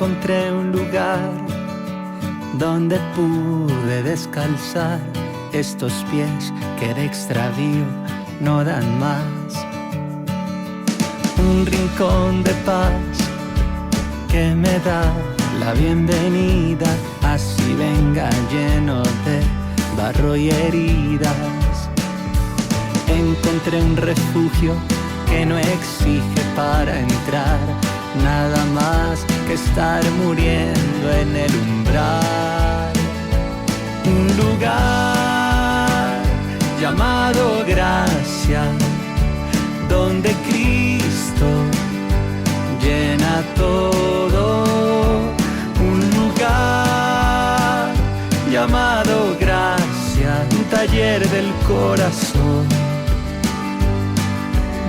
encontré un lugar donde pude descalzar estos pies que de extravío no dan más. Un rincón de paz que me da la bienvenida, así venga lleno de barro y heridas. Encontré un refugio que no exige para entrar nada más que estar muriendo en el umbral. Un lugar llamado gracia, donde Cristo llena todo. Un lugar llamado gracia, un taller del corazón,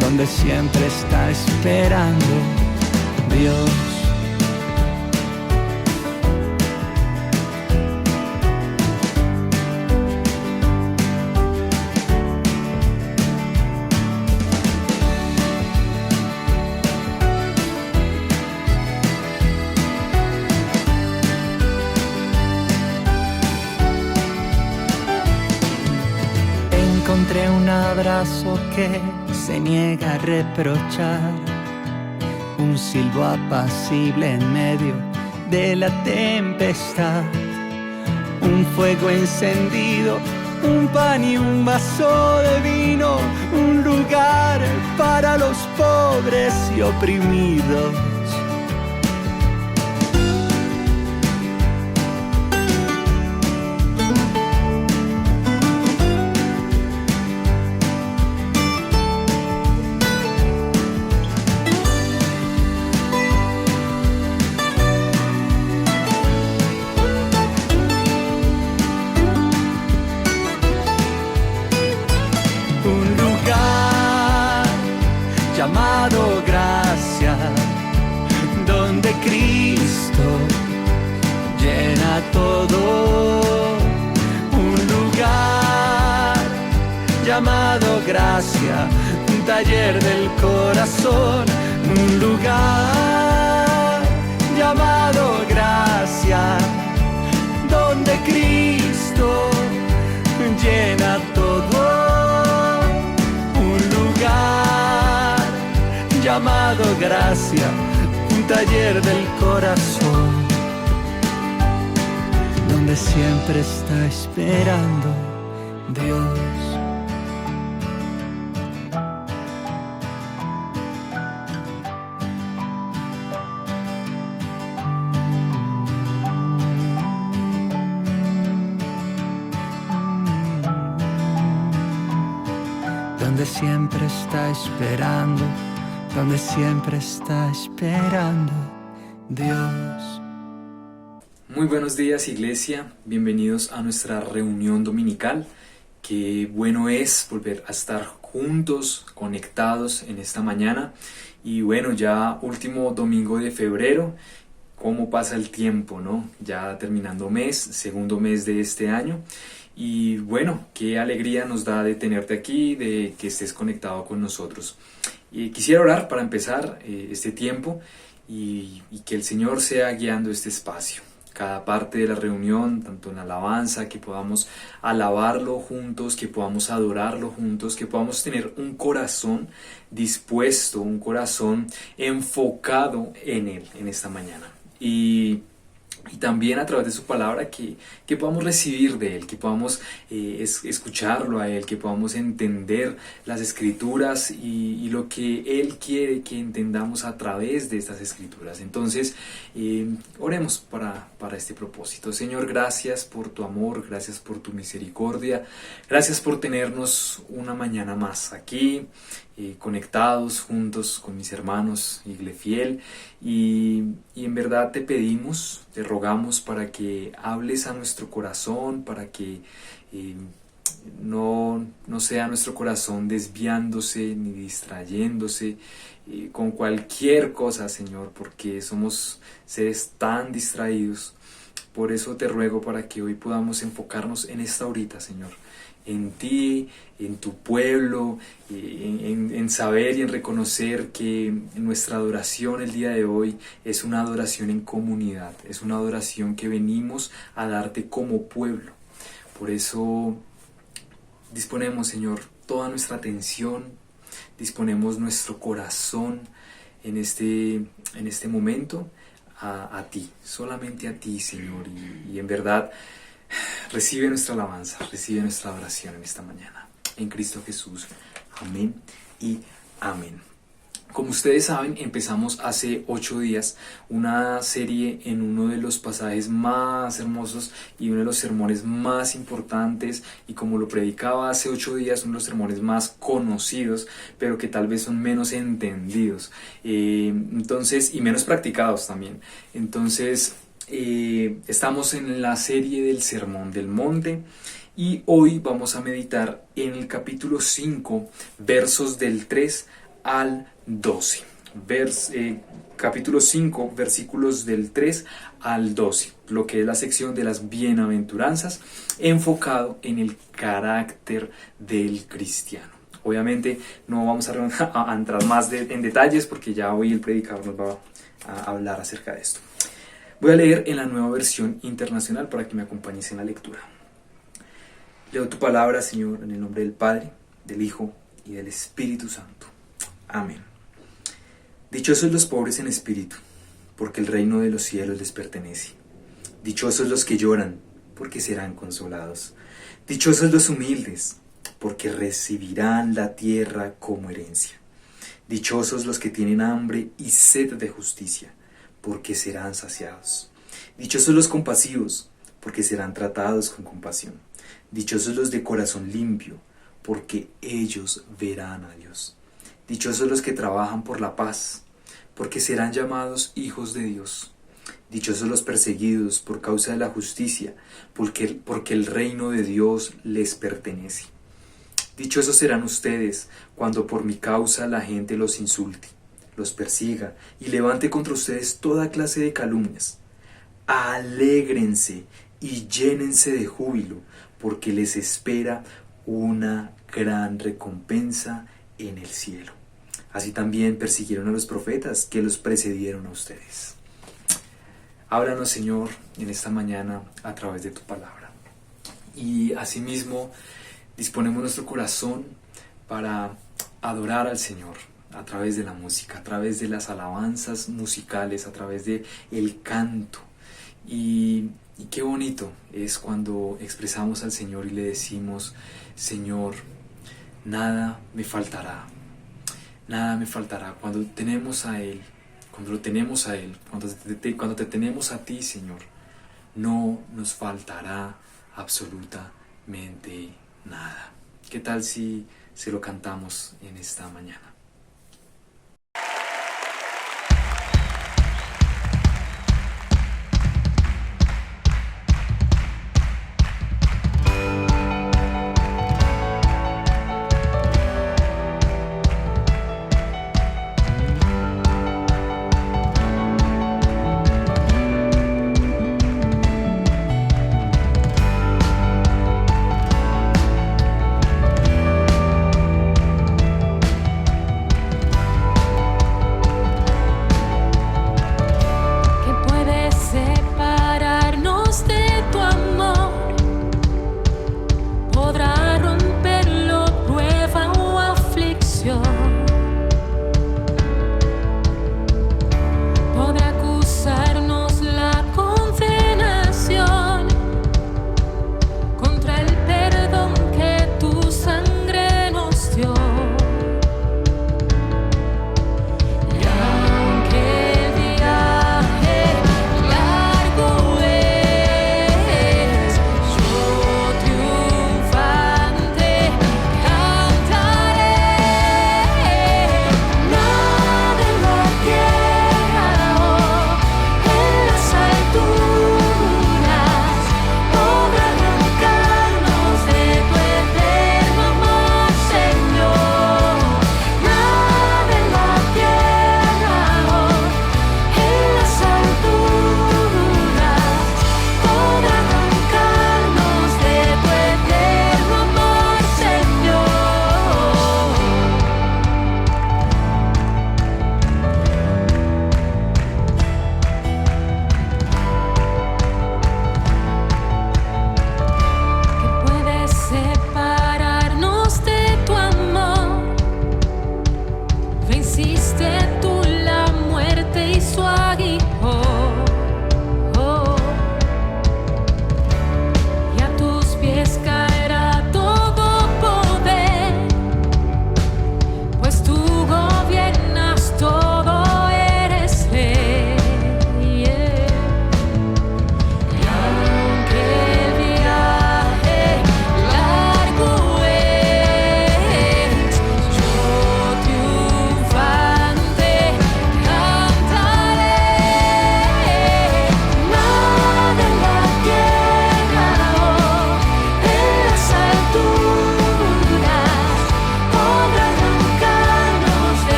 donde siempre está esperando Dios. Encontré un abrazo que se niega a reprochar, un silbo apacible en medio de la tempestad, un fuego encendido, un pan y un vaso de vino, un lugar para los pobres y oprimidos. Llamado gracia, donde Cristo llena todo. Un lugar llamado gracia, un taller del corazón. Un lugar llamado gracia, donde Cristo llena todo. Llamado gracia, un taller del corazón, donde siempre está esperando Dios. Donde siempre está esperando, donde siempre está esperando Dios. Muy buenos días, iglesia, bienvenidos a nuestra reunión dominical. Qué bueno es volver a estar juntos, conectados en esta mañana. Y bueno, ya último domingo de febrero, cómo pasa el tiempo, ¿no? Ya terminando mes, segundo mes de este año. Y bueno, qué alegría nos da de tenerte aquí, de que estés conectado con nosotros. Quisiera orar para empezar este tiempo y que el Señor sea guiando este espacio. Cada parte de la reunión, tanto en alabanza, que podamos alabarlo juntos, que podamos adorarlo juntos, que podamos tener un corazón dispuesto, un corazón enfocado en Él en esta mañana. Y también a través de su palabra que podamos recibir de Él, que podamos escucharlo a Él, que podamos entender las Escrituras y lo que Él quiere que entendamos a través de estas Escrituras. Entonces, oremos para este propósito. Señor, gracias por tu amor, gracias por tu misericordia, gracias por tenernos una mañana más aquí, conectados juntos con mis hermanos, Iglesia Fiel, y en verdad te pedimos, te rogamos para que hables a nuestro corazón, para que no sea nuestro corazón desviándose ni distrayéndose con cualquier cosa, Señor, porque somos seres tan distraídos. Por eso te ruego para que hoy podamos enfocarnos en esta horita, Señor, en ti, en tu pueblo, en saber y en reconocer que nuestra adoración el día de hoy es una adoración en comunidad, es una adoración que venimos a darte como pueblo. Por eso disponemos, Señor, toda nuestra atención, disponemos nuestro corazón en este momento a ti, solamente a ti, Señor, y en verdad recibe nuestra alabanza, recibe nuestra adoración en esta mañana. En Cristo Jesús. Amén y amén. Como ustedes saben, empezamos hace 8 días una serie en uno de los pasajes más hermosos y uno de los sermones más importantes, y como lo predicaba hace 8 días, uno de los sermones más conocidos, pero que tal vez son menos entendidos, entonces, y menos practicados también. Entonces, estamos en la serie del Sermón del Monte y hoy vamos a meditar en el capítulo 5, versos del 3 al 12. Capítulo 5, versículos del 3 al 12, lo que es la sección de las bienaventuranzas, enfocado en el carácter del cristiano. Obviamente no vamos a entrar más en detalles porque ya hoy el predicador nos va a hablar acerca de esto. Voy a leer en la Nueva Versión Internacional para que me acompañes en la lectura. Leo tu palabra, Señor, en el nombre del Padre, del Hijo y del Espíritu Santo. Amén. Dichosos los pobres en espíritu, porque el reino de los cielos les pertenece. Dichosos los que lloran, porque serán consolados. Dichosos los humildes, porque recibirán la tierra como herencia. Dichosos los que tienen hambre y sed de justicia, porque serán saciados. Dichosos los compasivos, porque serán tratados con compasión. Dichosos los de corazón limpio, porque ellos verán a Dios. Dichosos los que trabajan por la paz, porque serán llamados hijos de Dios. Dichosos los perseguidos por causa de la justicia, porque el reino de Dios les pertenece. Dichosos serán ustedes cuando por mi causa la gente los insulte, los persiga y levante contra ustedes toda clase de calumnias. Alégrense y llénense de júbilo, porque les espera una gran recompensa en el cielo. Así también persiguieron a los profetas que los precedieron a ustedes. Háblanos, Señor, en esta mañana a través de tu palabra. Y asimismo disponemos nuestro corazón para adorar al Señor a través de la música, a través de las alabanzas musicales, a través de el canto. Y qué bonito es cuando expresamos al Señor y le decimos: Señor, nada me faltará, nada me faltará. Cuando tenemos a Él, cuando lo tenemos a Él, cuando te tenemos a ti, Señor, no nos faltará absolutamente nada. ¿Qué tal si se lo cantamos en esta mañana?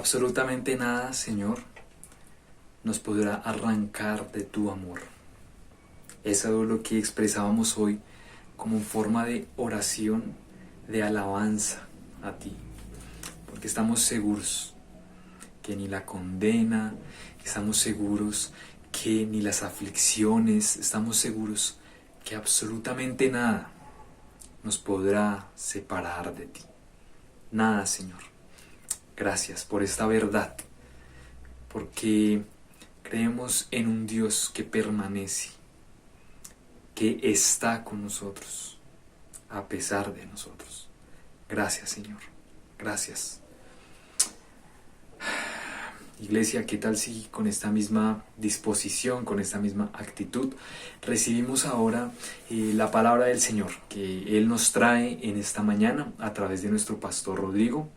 Absolutamente nada, Señor, nos podrá arrancar de tu amor. Eso es lo que expresábamos hoy como forma de oración, de alabanza a ti, porque estamos seguros que ni la condena, estamos seguros que ni las aflicciones, estamos seguros que absolutamente nada nos podrá separar de ti. Nada, Señor. Gracias por esta verdad, porque creemos en un Dios que permanece, que está con nosotros, a pesar de nosotros. Gracias, Señor. Gracias. Iglesia, ¿qué tal si con esta misma disposición, con esta misma actitud, recibimos ahora la palabra del Señor que Él nos trae en esta mañana a través de nuestro pastor Rodrigo?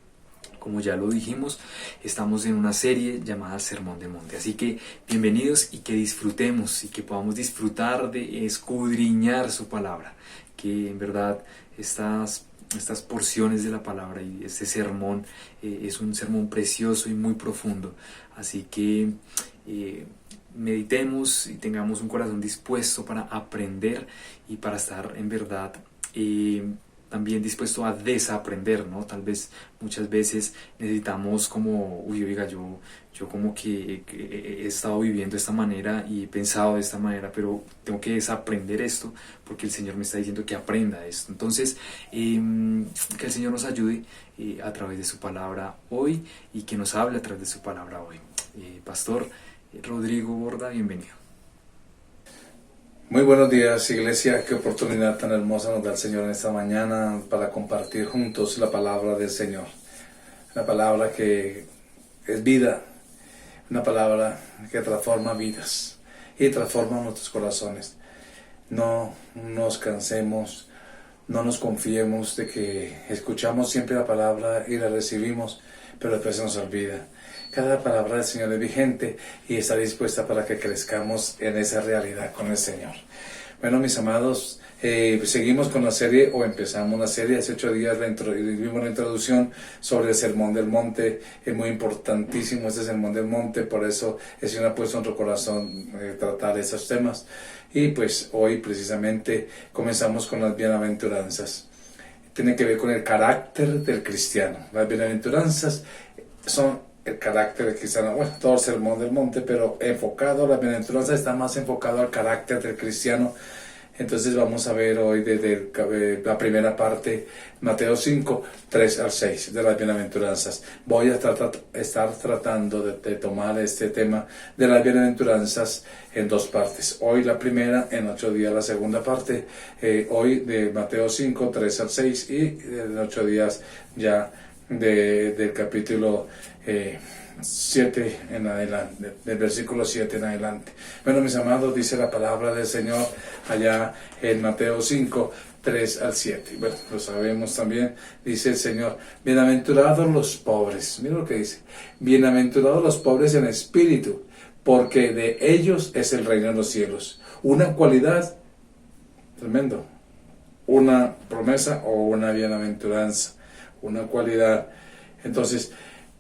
Como ya lo dijimos, estamos en una serie llamada Sermón del Monte. Así que bienvenidos y que disfrutemos y que podamos disfrutar de escudriñar su palabra. Que en verdad estas porciones de la palabra y este sermón es un sermón precioso y muy profundo. Así que meditemos y tengamos un corazón dispuesto para aprender y para estar en verdad también dispuesto a desaprender, ¿no? Tal vez muchas veces necesitamos como, oiga, yo como que he estado viviendo de esta manera y he pensado de esta manera, pero tengo que desaprender esto porque el Señor me está diciendo que aprenda esto. Entonces, que el Señor nos ayude a través de su palabra hoy y que nos hable a través de su palabra hoy. Pastor Rodrigo Borda, bienvenido. Muy buenos días, Iglesia. Qué oportunidad tan hermosa nos da el Señor en esta mañana para compartir juntos la palabra del Señor. Una palabra que es vida, una palabra que transforma vidas y transforma nuestros corazones. No nos cansemos, no nos confiemos de que escuchamos siempre la palabra y la recibimos, pero después se nos olvida. Cada palabra del Señor es vigente y está dispuesta para que crezcamos en esa realidad con el Señor. Bueno, mis amados, seguimos con la serie, o empezamos la serie. Hace 8 días vimos la introducción sobre el Sermón del Monte. Es muy importantísimo este Sermón del Monte, por eso el Señor ha puesto en nuestro corazón tratar esos temas. Y pues hoy precisamente comenzamos con las bienaventuranzas. Tiene que ver con el carácter del cristiano. Las bienaventuranzas son el carácter del cristiano, bueno, todo el Sermón del Monte, pero enfocado, la bienaventuranza está más enfocado al carácter del cristiano. Entonces vamos a ver hoy desde la primera parte, Mateo 5, 3 al 6, de las bienaventuranzas. Voy a estar tratando de tomar este tema de las bienaventuranzas en 2 partes. Hoy la primera, en 8 días la segunda parte, hoy de Mateo 5, 3 al 6 y en 8 días ya del capítulo 7 en adelante, del versículo 7 en adelante. Bueno, mis amados, dice la palabra del Señor allá en Mateo 5, 3 al 7. Bueno, lo sabemos también, dice el Señor, bienaventurados los pobres, mira lo que dice, bienaventurados los pobres en espíritu, porque de ellos es el reino de los cielos. Una cualidad, tremendo, una promesa o una bienaventuranza, una cualidad. Entonces,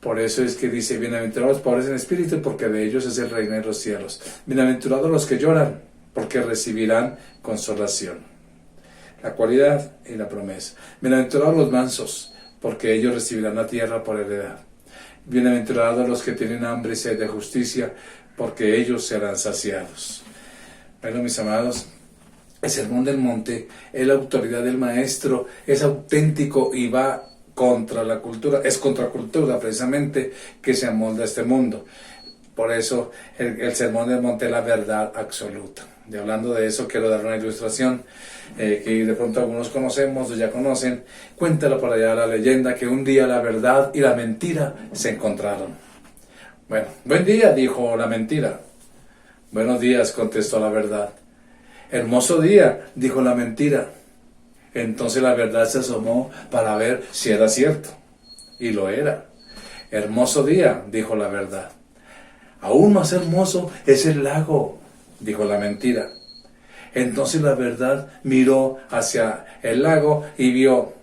por eso es que dice, bienaventurados los pobres en espíritu, porque de ellos es el reino de los cielos. Bienaventurados los que lloran, porque recibirán consolación. La cualidad y la promesa. Bienaventurados los mansos, porque ellos recibirán la tierra por heredad. Bienaventurados los que tienen hambre y sed de justicia, porque ellos serán saciados. Bueno, mis amados, el Sermón del Monte es la autoridad del Maestro, es auténtico y va contra la cultura, es contracultura precisamente que se amolda a este mundo. Por eso el Sermón del Monte es la verdad absoluta. Y hablando de eso, quiero dar una ilustración que de pronto algunos conocemos o ya conocen. Cuéntalo por allá la leyenda que un día la verdad y la mentira se encontraron. Bueno, buen día, dijo la mentira. Buenos días, contestó la verdad. Hermoso día, dijo la mentira. Entonces la verdad se asomó para ver si era cierto. Y lo era. Hermoso día, dijo la verdad. Aún más hermoso es el lago, dijo la mentira. Entonces la verdad miró hacia el lago y vio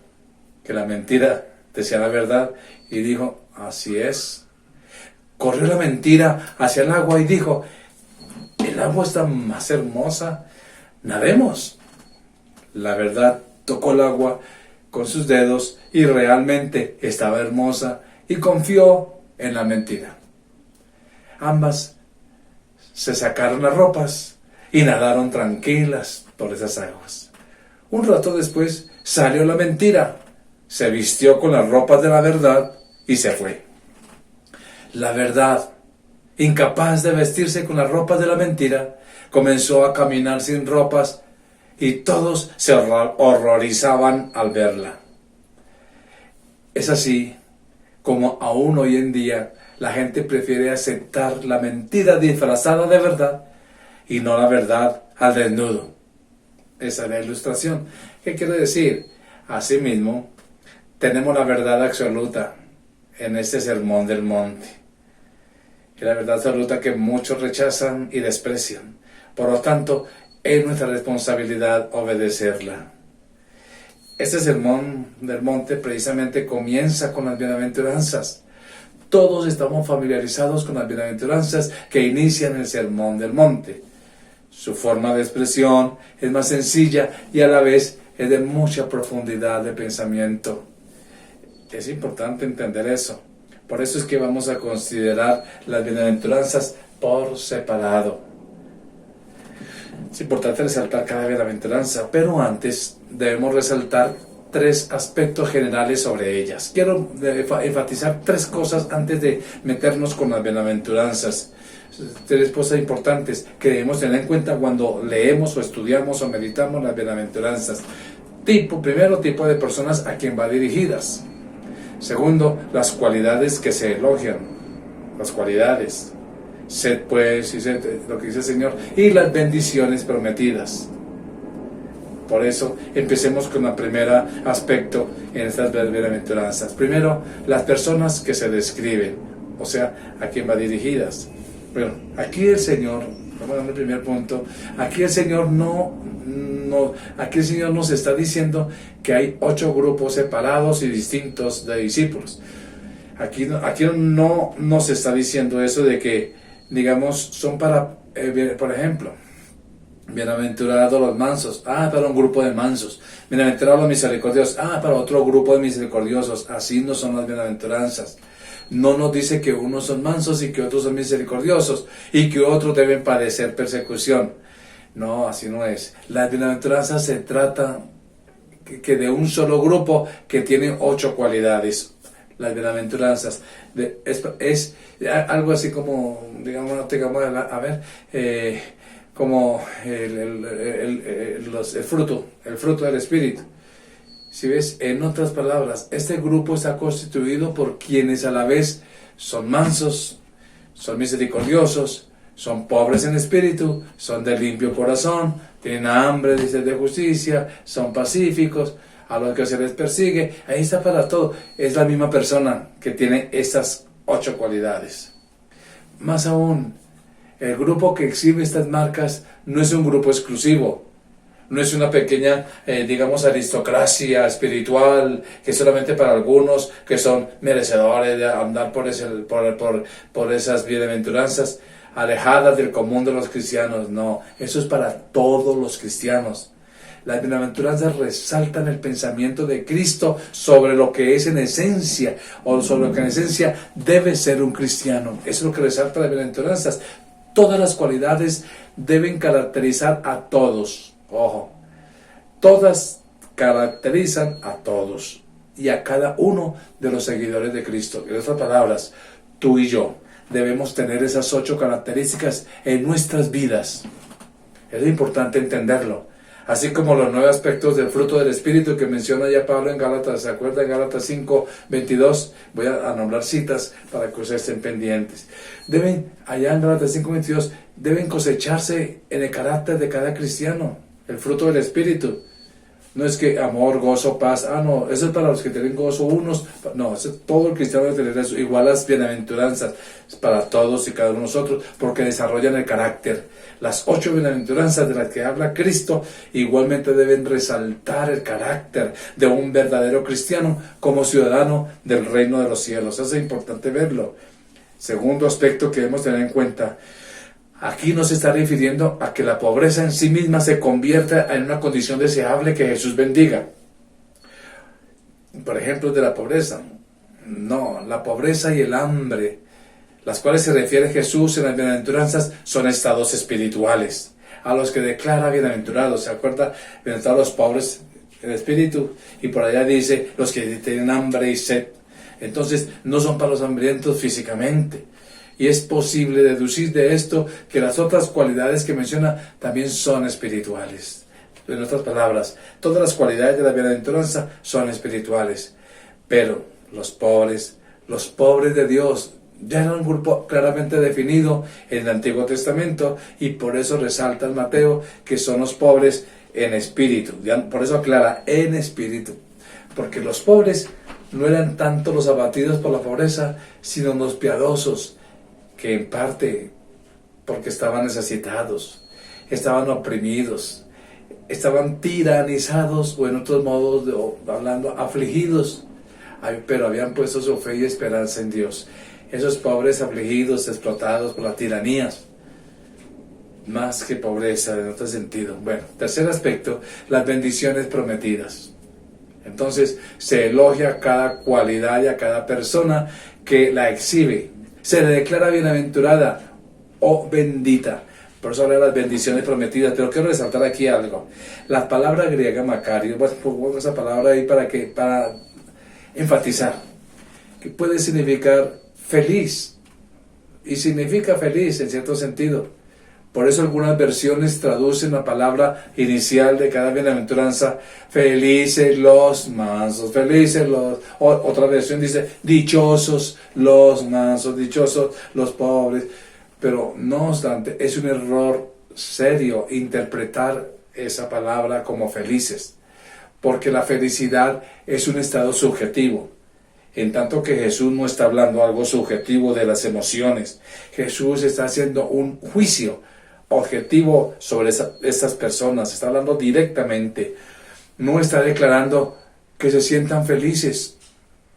que la mentira decía la verdad y dijo, así es. corrió la mentira hacia el agua y dijo: el agua está más hermosa, nademos. La verdad tocó el agua con sus dedos y realmente estaba hermosa y confió en la mentira. Ambas se sacaron las ropas y nadaron tranquilas por esas aguas. Un rato después salió la mentira, se vistió con las ropas de la verdad y se fue. La verdad, incapaz de vestirse con las ropas de la mentira, comenzó a caminar sin ropas y todos se horrorizaban al verla. Es así como aún hoy en día la gente prefiere aceptar la mentira disfrazada de verdad y no la verdad al desnudo. Esa es la ilustración. ¿Qué quiere decir? Asimismo, tenemos la verdad absoluta en este sermón del monte. Y la verdad absoluta que muchos rechazan y desprecian. Por lo tanto, es nuestra responsabilidad obedecerla. Este sermón del monte precisamente comienza con las bienaventuranzas. Todos estamos familiarizados con las bienaventuranzas que inician el sermón del monte. Su forma de expresión es más sencilla y a la vez es de mucha profundidad de pensamiento. Es importante entender eso. Por eso es que vamos a considerar las bienaventuranzas por separado. Es importante resaltar cada bienaventuranza, pero antes debemos resaltar 3 aspectos generales sobre ellas. Quiero enfatizar 3 cosas antes de meternos con las bienaventuranzas. 3 cosas importantes que debemos tener en cuenta cuando leemos o estudiamos o meditamos las bienaventuranzas. Primero, tipo de personas a quien va dirigidas. Segundo, las cualidades que se elogian. Las cualidades. Sed pues, y sed, lo que dice el Señor, y las bendiciones prometidas. Por eso, empecemos con el primer aspecto en estas bienaventuranzas. Primero, las personas que se describen, o sea, a quién va dirigidas. Bueno, aquí el Señor, vamos a ver el primer punto, aquí el Señor aquí el Señor nos está diciendo que hay 8 grupos separados y distintos de discípulos. Aquí no nos está diciendo eso de que, digamos, son para, por ejemplo, bienaventurados los mansos, para un grupo de mansos. Bienaventurados los misericordiosos, para otro grupo de misericordiosos. Así no son las bienaventuranzas. No nos dice que unos son mansos y que otros son misericordiosos y que otros deben padecer persecución. No, así no es. Las bienaventuranzas se trata que de un solo grupo que tiene 8 cualidades. Las bienaventuranzas es algo así como, digamos, como el fruto del Espíritu. Si ves, en otras palabras, este grupo está constituido por quienes a la vez son mansos, son misericordiosos, son pobres en espíritu, son de limpio corazón, tienen hambre, dice, de justicia, son pacíficos, a los que se les persigue. Ahí está para todo. Es la misma persona que tiene estas 8 cualidades. Más aún, el grupo que exhibe estas marcas no es un grupo exclusivo. No es una pequeña, aristocracia espiritual que solamente para algunos que son merecedores de andar por esas bienaventuranzas, alejadas del común de los cristianos. No, eso es para todos los cristianos. Las bienaventuranzas resaltan el pensamiento de Cristo sobre lo que es en esencia, o sobre lo que en esencia debe ser un cristiano. Eso es lo que resalta las bienaventuranzas. Todas las cualidades deben caracterizar a todos. Ojo, todas caracterizan a todos y a cada uno de los seguidores de Cristo. En otras palabras, tú y yo debemos tener esas 8 características en nuestras vidas. Es importante entenderlo. Así como los 9 aspectos del fruto del Espíritu que menciona ya Pablo en Gálatas. ¿Se acuerdan? En Gálatas 5:22. Voy a nombrar citas para que ustedes estén pendientes. Allá en Gálatas 5:22, deben cosecharse en el carácter de cada cristiano. El fruto del Espíritu. No es que amor, gozo, paz. No, eso es para los que tienen gozo unos. No, todo el cristiano debe tener eso. Igual las bienaventuranzas. Es para todos y cada uno de nosotros. Porque desarrollan el carácter. Las 8 bienaventuranzas de las que habla Cristo igualmente deben resaltar el carácter de un verdadero cristiano como ciudadano del reino de los cielos. Eso es importante verlo. Segundo aspecto que debemos tener en cuenta, aquí no se está refiriendo a que la pobreza en sí misma se convierta en una condición deseable que Jesús bendiga. Por ejemplo, de la pobreza. No, la pobreza y el hambre, las cuales se refiere Jesús en las bienaventuranzas, son estados espirituales, a los que declara bienaventurados. ¿Se acuerda? Bienaventurados los pobres en espíritu, y por allá dice los que tienen hambre y sed. Entonces, no son para los hambrientos físicamente. Y es posible deducir de esto que las otras cualidades que menciona también son espirituales. En otras palabras, todas las cualidades de la bienaventuranza son espirituales. Pero los pobres de Dios, ya era un grupo claramente definido en el Antiguo Testamento, y por eso resalta el Mateo que son los pobres en espíritu. Por eso aclara, en espíritu. Porque los pobres no eran tanto los abatidos por la pobreza, sino los piadosos, que en parte porque estaban necesitados, estaban oprimidos, estaban tiranizados, o en otros modos hablando, afligidos, pero habían puesto su fe y esperanza en Dios. Esos pobres afligidos, explotados por las tiranías, más que pobreza en otro sentido. Bueno, tercer aspecto, las bendiciones prometidas. Entonces se elogia a cada cualidad y a cada persona que la exhibe. Se le declara bienaventurada o bendita. Por eso habla de las bendiciones prometidas. Pero quiero resaltar aquí algo. La palabra griega Macario, pongo esa palabra ahí para enfatizar, que puede significar feliz, y significa feliz en cierto sentido. Por eso algunas versiones traducen la palabra inicial de cada bienaventuranza: felices los mansos, felices los... Otra versión dice dichosos los mansos, dichosos los pobres. Pero no obstante, es un error serio interpretar esa palabra como felices, porque la felicidad es un estado subjetivo, en tanto que Jesús no está hablando algo subjetivo de las emociones. Jesús está haciendo un juicio objetivo sobre estas personas, está hablando directamente, no está declarando que se sientan felices,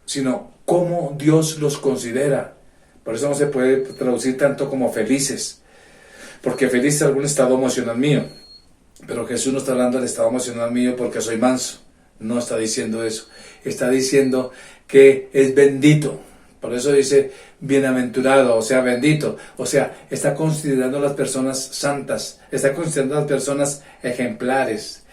sino cómo Dios los considera. Por eso no se puede traducir tanto como felices, porque feliz es algún estado emocional mío, pero Jesús no está hablando del estado emocional mío porque soy manso, no está diciendo eso, está diciendo que es bendito. Por eso dice bienaventurado, o sea, bendito. O sea, está considerando a las personas santas, está considerando a las personas ejemplares,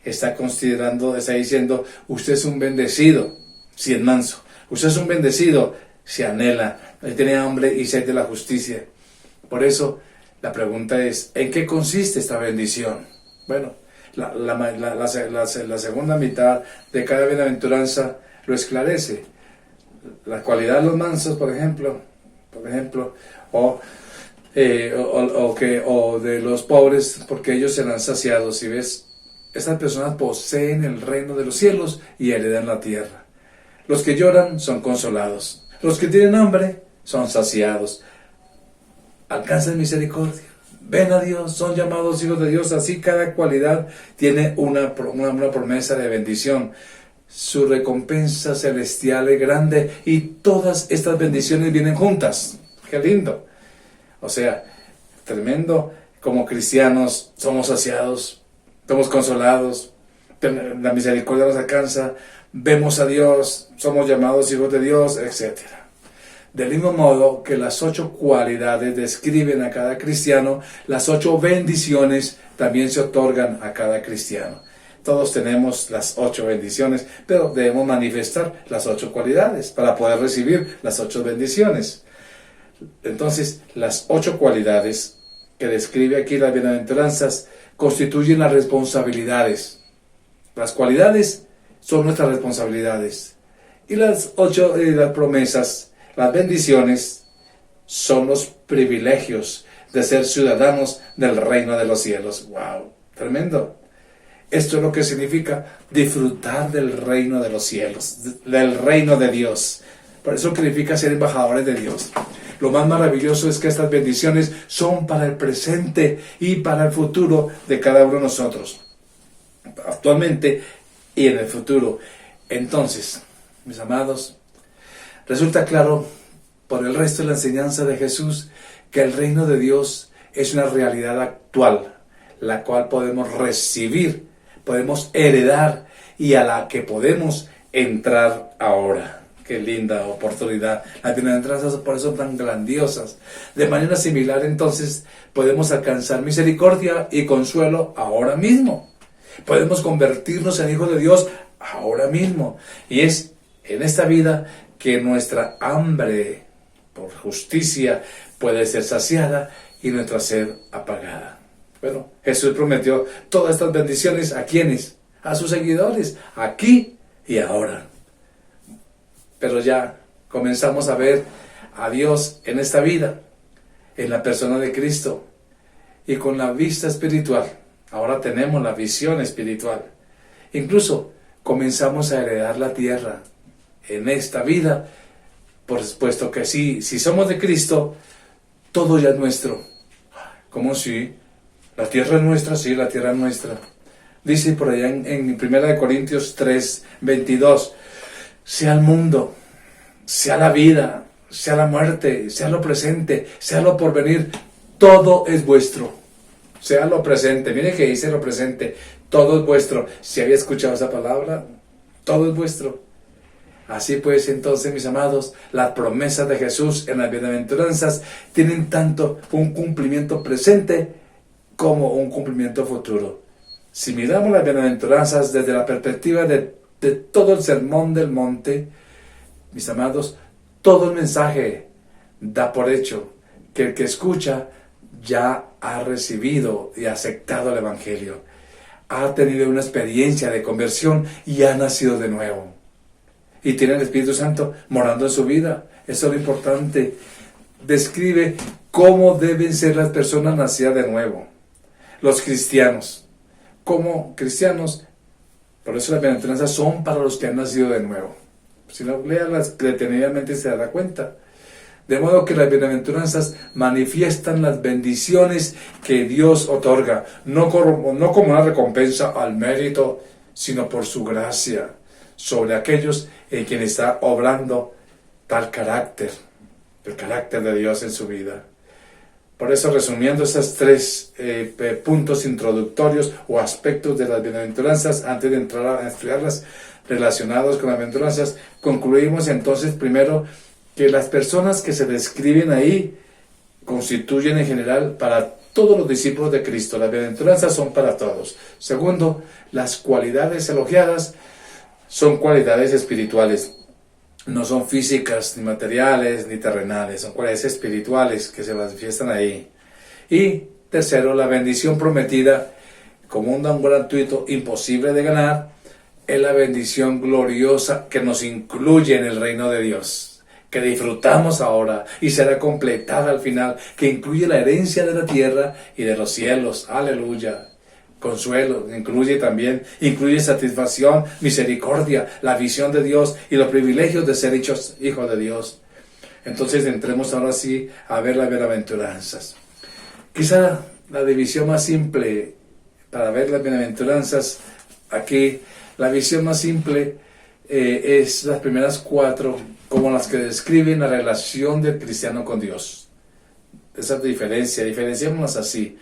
está diciendo, usted es un bendecido si es manso, usted es un bendecido si anhela, tiene hambre y sed de la justicia. Por eso la pregunta es, ¿en qué consiste esta bendición? Bueno, la segunda mitad de cada bienaventuranza lo esclarece. La cualidad de los mansos, por ejemplo, o de los pobres, porque ellos serán saciados. Si ves, estas personas poseen el reino de los cielos y heredan la tierra. Los que lloran son consolados, los que tienen hambre son saciados, alcanzan misericordia, ven a Dios, son llamados hijos de Dios. Así cada cualidad tiene una promesa de bendición. Su recompensa celestial es grande, y todas estas bendiciones vienen juntas. ¡Qué lindo! O sea, tremendo. Como cristianos somos saciados, somos consolados, la misericordia nos alcanza, vemos a Dios, somos llamados hijos de Dios, etc. Del mismo modo que las 8 cualidades describen a cada cristiano, las 8 bendiciones también se otorgan a cada cristiano. Todos tenemos las 8 bendiciones, pero debemos manifestar las 8 cualidades para poder recibir las 8 bendiciones. Entonces, las 8 cualidades que describe aquí las bienaventuranzas constituyen las responsabilidades. Las cualidades son nuestras responsabilidades. Y las 8 las promesas, las bendiciones, son los privilegios de ser ciudadanos del reino de los cielos. ¡Wow! Tremendo. Esto es lo que significa disfrutar del reino de los cielos, del reino de Dios. Por eso significa ser embajadores de Dios. Lo más maravilloso es que estas bendiciones son para el presente y para el futuro de cada uno de nosotros, actualmente y en el futuro. Entonces, mis amados, resulta claro por el resto de la enseñanza de Jesús que el reino de Dios es una realidad actual, la cual podemos recibir, podemos heredar y a la que podemos entrar ahora. Qué linda oportunidad. Las bienaventuranzas por eso son tan grandiosas. De manera similar, entonces, podemos alcanzar misericordia y consuelo ahora mismo. Podemos convertirnos en hijos de Dios ahora mismo. Y es en esta vida que nuestra hambre por justicia puede ser saciada y nuestra sed apagada. Bueno, Jesús prometió todas estas bendiciones ¿a quiénes? A sus seguidores, aquí y ahora. Pero ya comenzamos a ver a Dios en esta vida, en la persona de Cristo y con la vista espiritual. Ahora tenemos la visión espiritual. Incluso comenzamos a heredar la tierra en esta vida, puesto que si somos de Cristo, todo ya es nuestro. ¿Cómo si? La tierra es nuestra, sí, la tierra es nuestra. Dice por allá en 1 Corintios 3, 22, sea el mundo, sea la vida, sea la muerte, sea lo presente, sea lo porvenir, todo es vuestro. Sea lo presente, mire que dice lo presente, todo es vuestro. Si había escuchado esa palabra, todo es vuestro. Así pues, entonces, mis amados, las promesas de Jesús en las bienaventuranzas tienen tanto un cumplimiento presente como un cumplimiento futuro. Si miramos las bienaventuranzas desde la perspectiva de todo el sermón del monte, mis amados, todo el mensaje da por hecho que el que escucha ya ha recibido y aceptado el Evangelio, ha tenido una experiencia de conversión y ha nacido de nuevo. Y tiene el Espíritu Santo morando en su vida. Eso es lo importante. Describe cómo deben ser las personas nacidas de nuevo. Los cristianos. Como cristianos, por eso las bienaventuranzas son para los que han nacido de nuevo. Si no leas detenidamente se dará cuenta. De modo que las bienaventuranzas manifiestan las bendiciones que Dios otorga, no como una recompensa al mérito, sino por su gracia, sobre aquellos en quien está obrando tal carácter, el carácter de Dios en su vida. Por eso, resumiendo esos tres puntos introductorios o aspectos de las bienaventuranzas, antes de entrar a estudiarlas relacionados con las bienaventuranzas, concluimos entonces primero que las personas que se describen ahí constituyen en general para todos los discípulos de Cristo. Las bienaventuranzas son para todos. Segundo, las cualidades elogiadas son cualidades espirituales. No son físicas, ni materiales, ni terrenales. Son cualidades espirituales que se manifiestan ahí. Y tercero, la bendición prometida como un don gratuito imposible de ganar es la bendición gloriosa que nos incluye en el reino de Dios, que disfrutamos ahora y será completada al final, que incluye la herencia de la tierra y de los cielos. Aleluya. Consuelo, incluye satisfacción, misericordia, la visión de Dios y los privilegios de ser hechos hijos de Dios. Entonces entremos ahora sí a ver las bienaventuranzas. Quizá la división más simple para ver las bienaventuranzas, aquí la visión más simple es las primeras 4, como las que describen la relación del cristiano con Dios. Esa diferenciémonos así.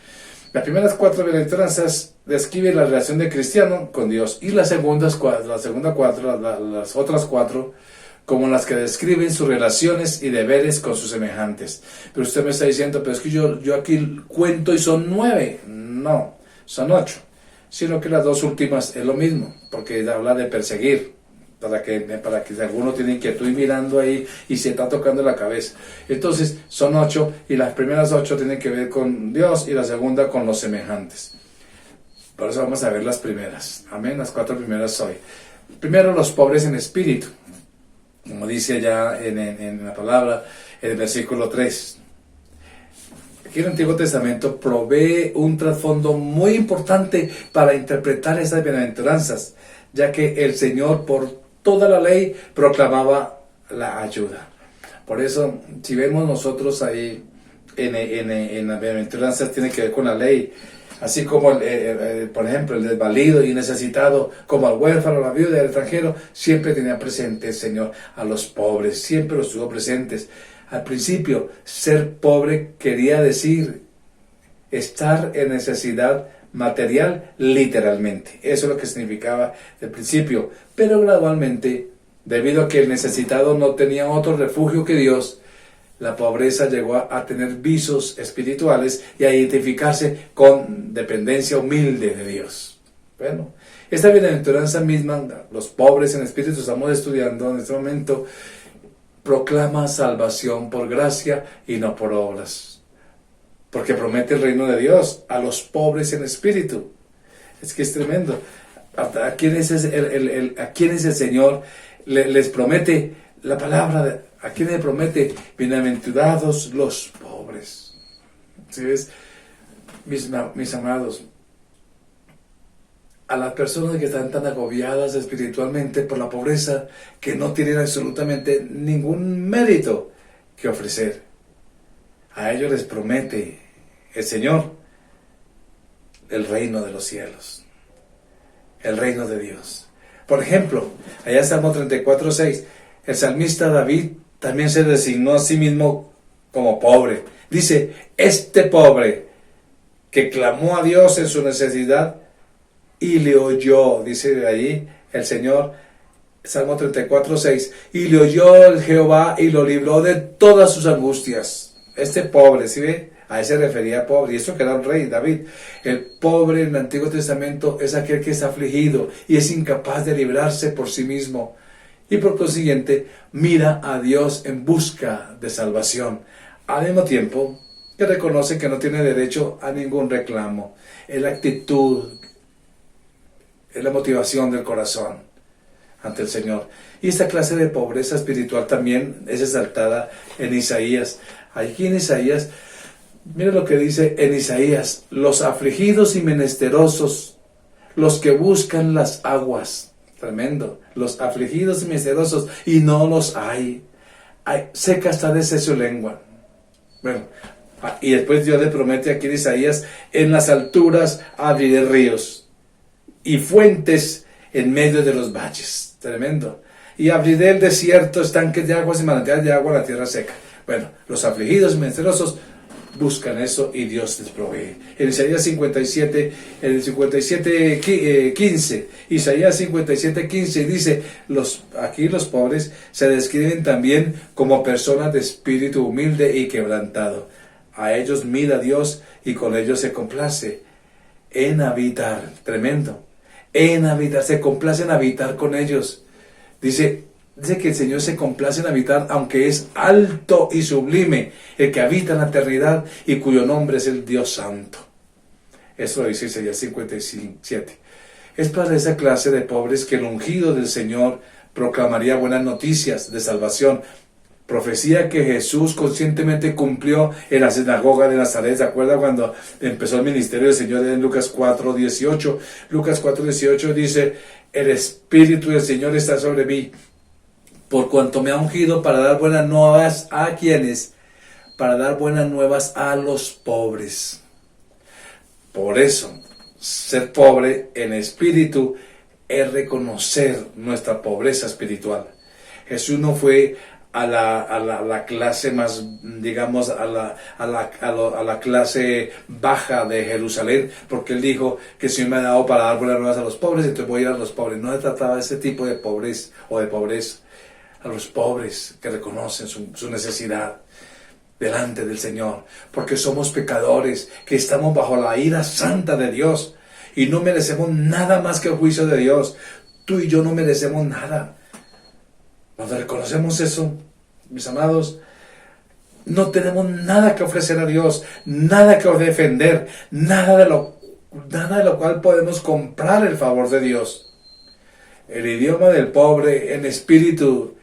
Las primeras 4 bienaventuranzas describen la relación del cristiano con Dios, y las otras 4 como las que describen sus relaciones y deberes con sus semejantes. Pero usted me está diciendo, pero es que yo aquí cuento y son 9. No, son 8. Sino que las 2 últimas es lo mismo, porque habla de perseguir, para que si alguno tiene inquietud mirando ahí y se está tocando la cabeza. Entonces son 8 y las primeras 8 tienen que ver con Dios y la segunda con los semejantes. Por eso vamos a ver las primeras. Amén, las 4 primeras hoy. Primero, los pobres en espíritu, como dice allá en la palabra, en el versículo 3. Aquí el Antiguo Testamento provee un trasfondo muy importante para interpretar estas bienaventuranzas, ya que el Señor por toda la ley proclamaba la ayuda. Por eso, si vemos nosotros ahí en las bienaventuranzas, tiene que ver con la ley, así como por ejemplo el desvalido y necesitado, como al huérfano, la viuda y el extranjero, siempre tenía presente el Señor a los pobres, siempre los tuvo presentes. Al principio, ser pobre quería decir estar en necesidad material literalmente. Eso es lo que significaba al principio. Pero gradualmente, debido a que el necesitado no tenía otro refugio que Dios, la pobreza llegó a tener visos espirituales y a identificarse con dependencia humilde de Dios. Bueno, esta bienaventuranza misma, los pobres en espíritu, estamos estudiando en este momento, proclama salvación por gracia y no por obras, porque promete el reino de Dios a los pobres en espíritu. Es que es tremendo. ¿A quiénes es el Señor? Les promete la palabra. ¿A quién le promete? Bienaventurados los pobres. ¿Sí ves? Mis amados, a las personas que están tan agobiadas espiritualmente por la pobreza, que no tienen absolutamente ningún mérito que ofrecer, a ellos les promete el Señor el reino de los cielos, el reino de Dios. Por ejemplo, allá en Salmo 34:6, el salmista David también se designó a sí mismo como pobre. Dice, este pobre que clamó a Dios en su necesidad y le oyó, dice ahí el Señor, Salmo 34:6, y le oyó el Jehová y lo libró de todas sus angustias. Este pobre, ¿sí ve? A él se refería pobre, y eso que era un rey, David. El pobre en el Antiguo Testamento es aquel que está afligido y es incapaz de librarse por sí mismo. Y por consiguiente, mira a Dios en busca de salvación. Al mismo tiempo, que reconoce que no tiene derecho a ningún reclamo. Es la actitud, es la motivación del corazón ante el Señor. Y esta clase de pobreza espiritual también es exaltada en Isaías. Aquí en Isaías, mire lo que dice en Isaías: los afligidos y menesterosos, los que buscan las aguas. Tremendo. Los afligidos y menesterosos, y no los hay. Seca está de su lengua. Bueno, y después Dios le promete aquí en Isaías: en las alturas abriré ríos y fuentes en medio de los valles. Tremendo. Y abriré el desierto, estanques de aguas y manantiales de agua en la tierra seca. Bueno, los afligidos y menesterosos buscan eso y Dios les provee. En Isaías 57, en el 57:15, Isaías 57:15 dice, aquí los pobres se describen también como personas de espíritu humilde y quebrantado. A ellos mira Dios y con ellos se complace en habitar. Tremendo. En habitar, se complace en habitar con ellos. Dice que el Señor se complace en habitar, aunque es alto y sublime, el que habita en la eternidad y cuyo nombre es el Dios Santo. Eso lo dice Isaías 57. Es para esa clase de pobres que el ungido del Señor proclamaría buenas noticias de salvación. Profecía que Jesús conscientemente cumplió en la sinagoga de Nazaret. ¿Se acuerda cuando empezó el ministerio del Señor en Lucas 4:18? Lucas 4:18 dice, el Espíritu del Señor está sobre mí, por cuanto me ha ungido para dar buenas nuevas a quienes, para dar buenas nuevas a los pobres. Por eso, ser pobre en espíritu es reconocer nuestra pobreza espiritual. Jesús no fue a la clase más, digamos, a la clase baja de Jerusalén, porque él dijo que el Señor me ha dado para dar buenas nuevas a los pobres, entonces voy a ir a los pobres. No se trataba de ese tipo de pobreza o de pobreza. A los pobres que reconocen su necesidad delante del Señor, porque somos pecadores, que estamos bajo la ira santa de Dios y no merecemos nada más que el juicio de Dios. Tú y yo no merecemos nada. Cuando reconocemos eso, mis amados, no tenemos nada que ofrecer a Dios, nada que defender, nada de lo cual podemos comprar el favor de Dios. El idioma del pobre en espíritu,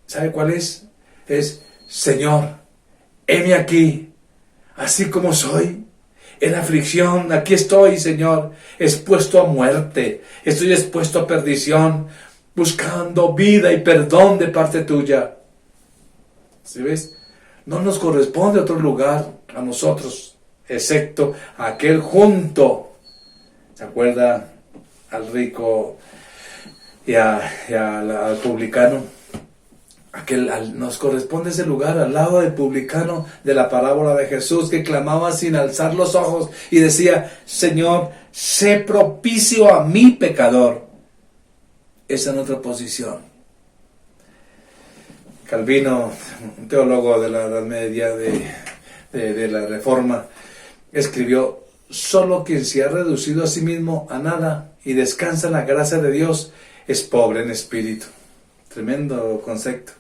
¿sabe cuál es? Es, Señor, heme aquí, así como soy, en aflicción, aquí estoy, Señor, expuesto a muerte, estoy expuesto a perdición, buscando vida y perdón de parte tuya. ¿Sí ves? No nos corresponde otro lugar a nosotros, excepto aquel junto. ¿Se acuerda al rico y al publicano? Nos corresponde ese lugar al lado del publicano de la parábola de Jesús, que clamaba sin alzar los ojos y decía: Señor, sé propicio a mi pecador. Esa es nuestra posición. Calvino, un teólogo de la Edad Media de la Reforma, escribió: solo quien se ha reducido a sí mismo a nada y descansa en la gracia de Dios es pobre en espíritu. Tremendo concepto.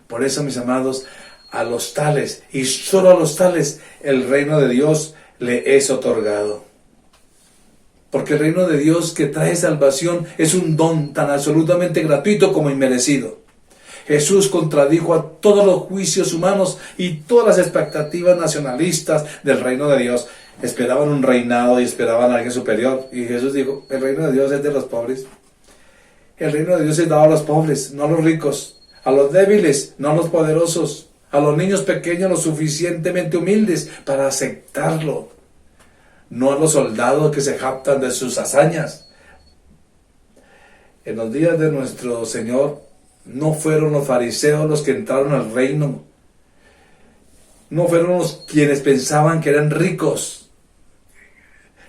Por eso, mis amados, a los tales, y solo a los tales, el reino de Dios le es otorgado. Porque el reino de Dios que trae salvación es un don tan absolutamente gratuito como inmerecido. Jesús contradijo a todos los juicios humanos y todas las expectativas nacionalistas del reino de Dios. Esperaban un reinado y esperaban a alguien superior. Y Jesús dijo: el reino de Dios es de los pobres. El reino de Dios es dado a los pobres, no a los ricos. A los débiles, no a los poderosos. A los niños pequeños, lo suficientemente humildes para aceptarlo. No a los soldados que se jactan de sus hazañas. En los días de nuestro Señor, no fueron los fariseos los que entraron al reino. No fueron los quienes pensaban que eran ricos.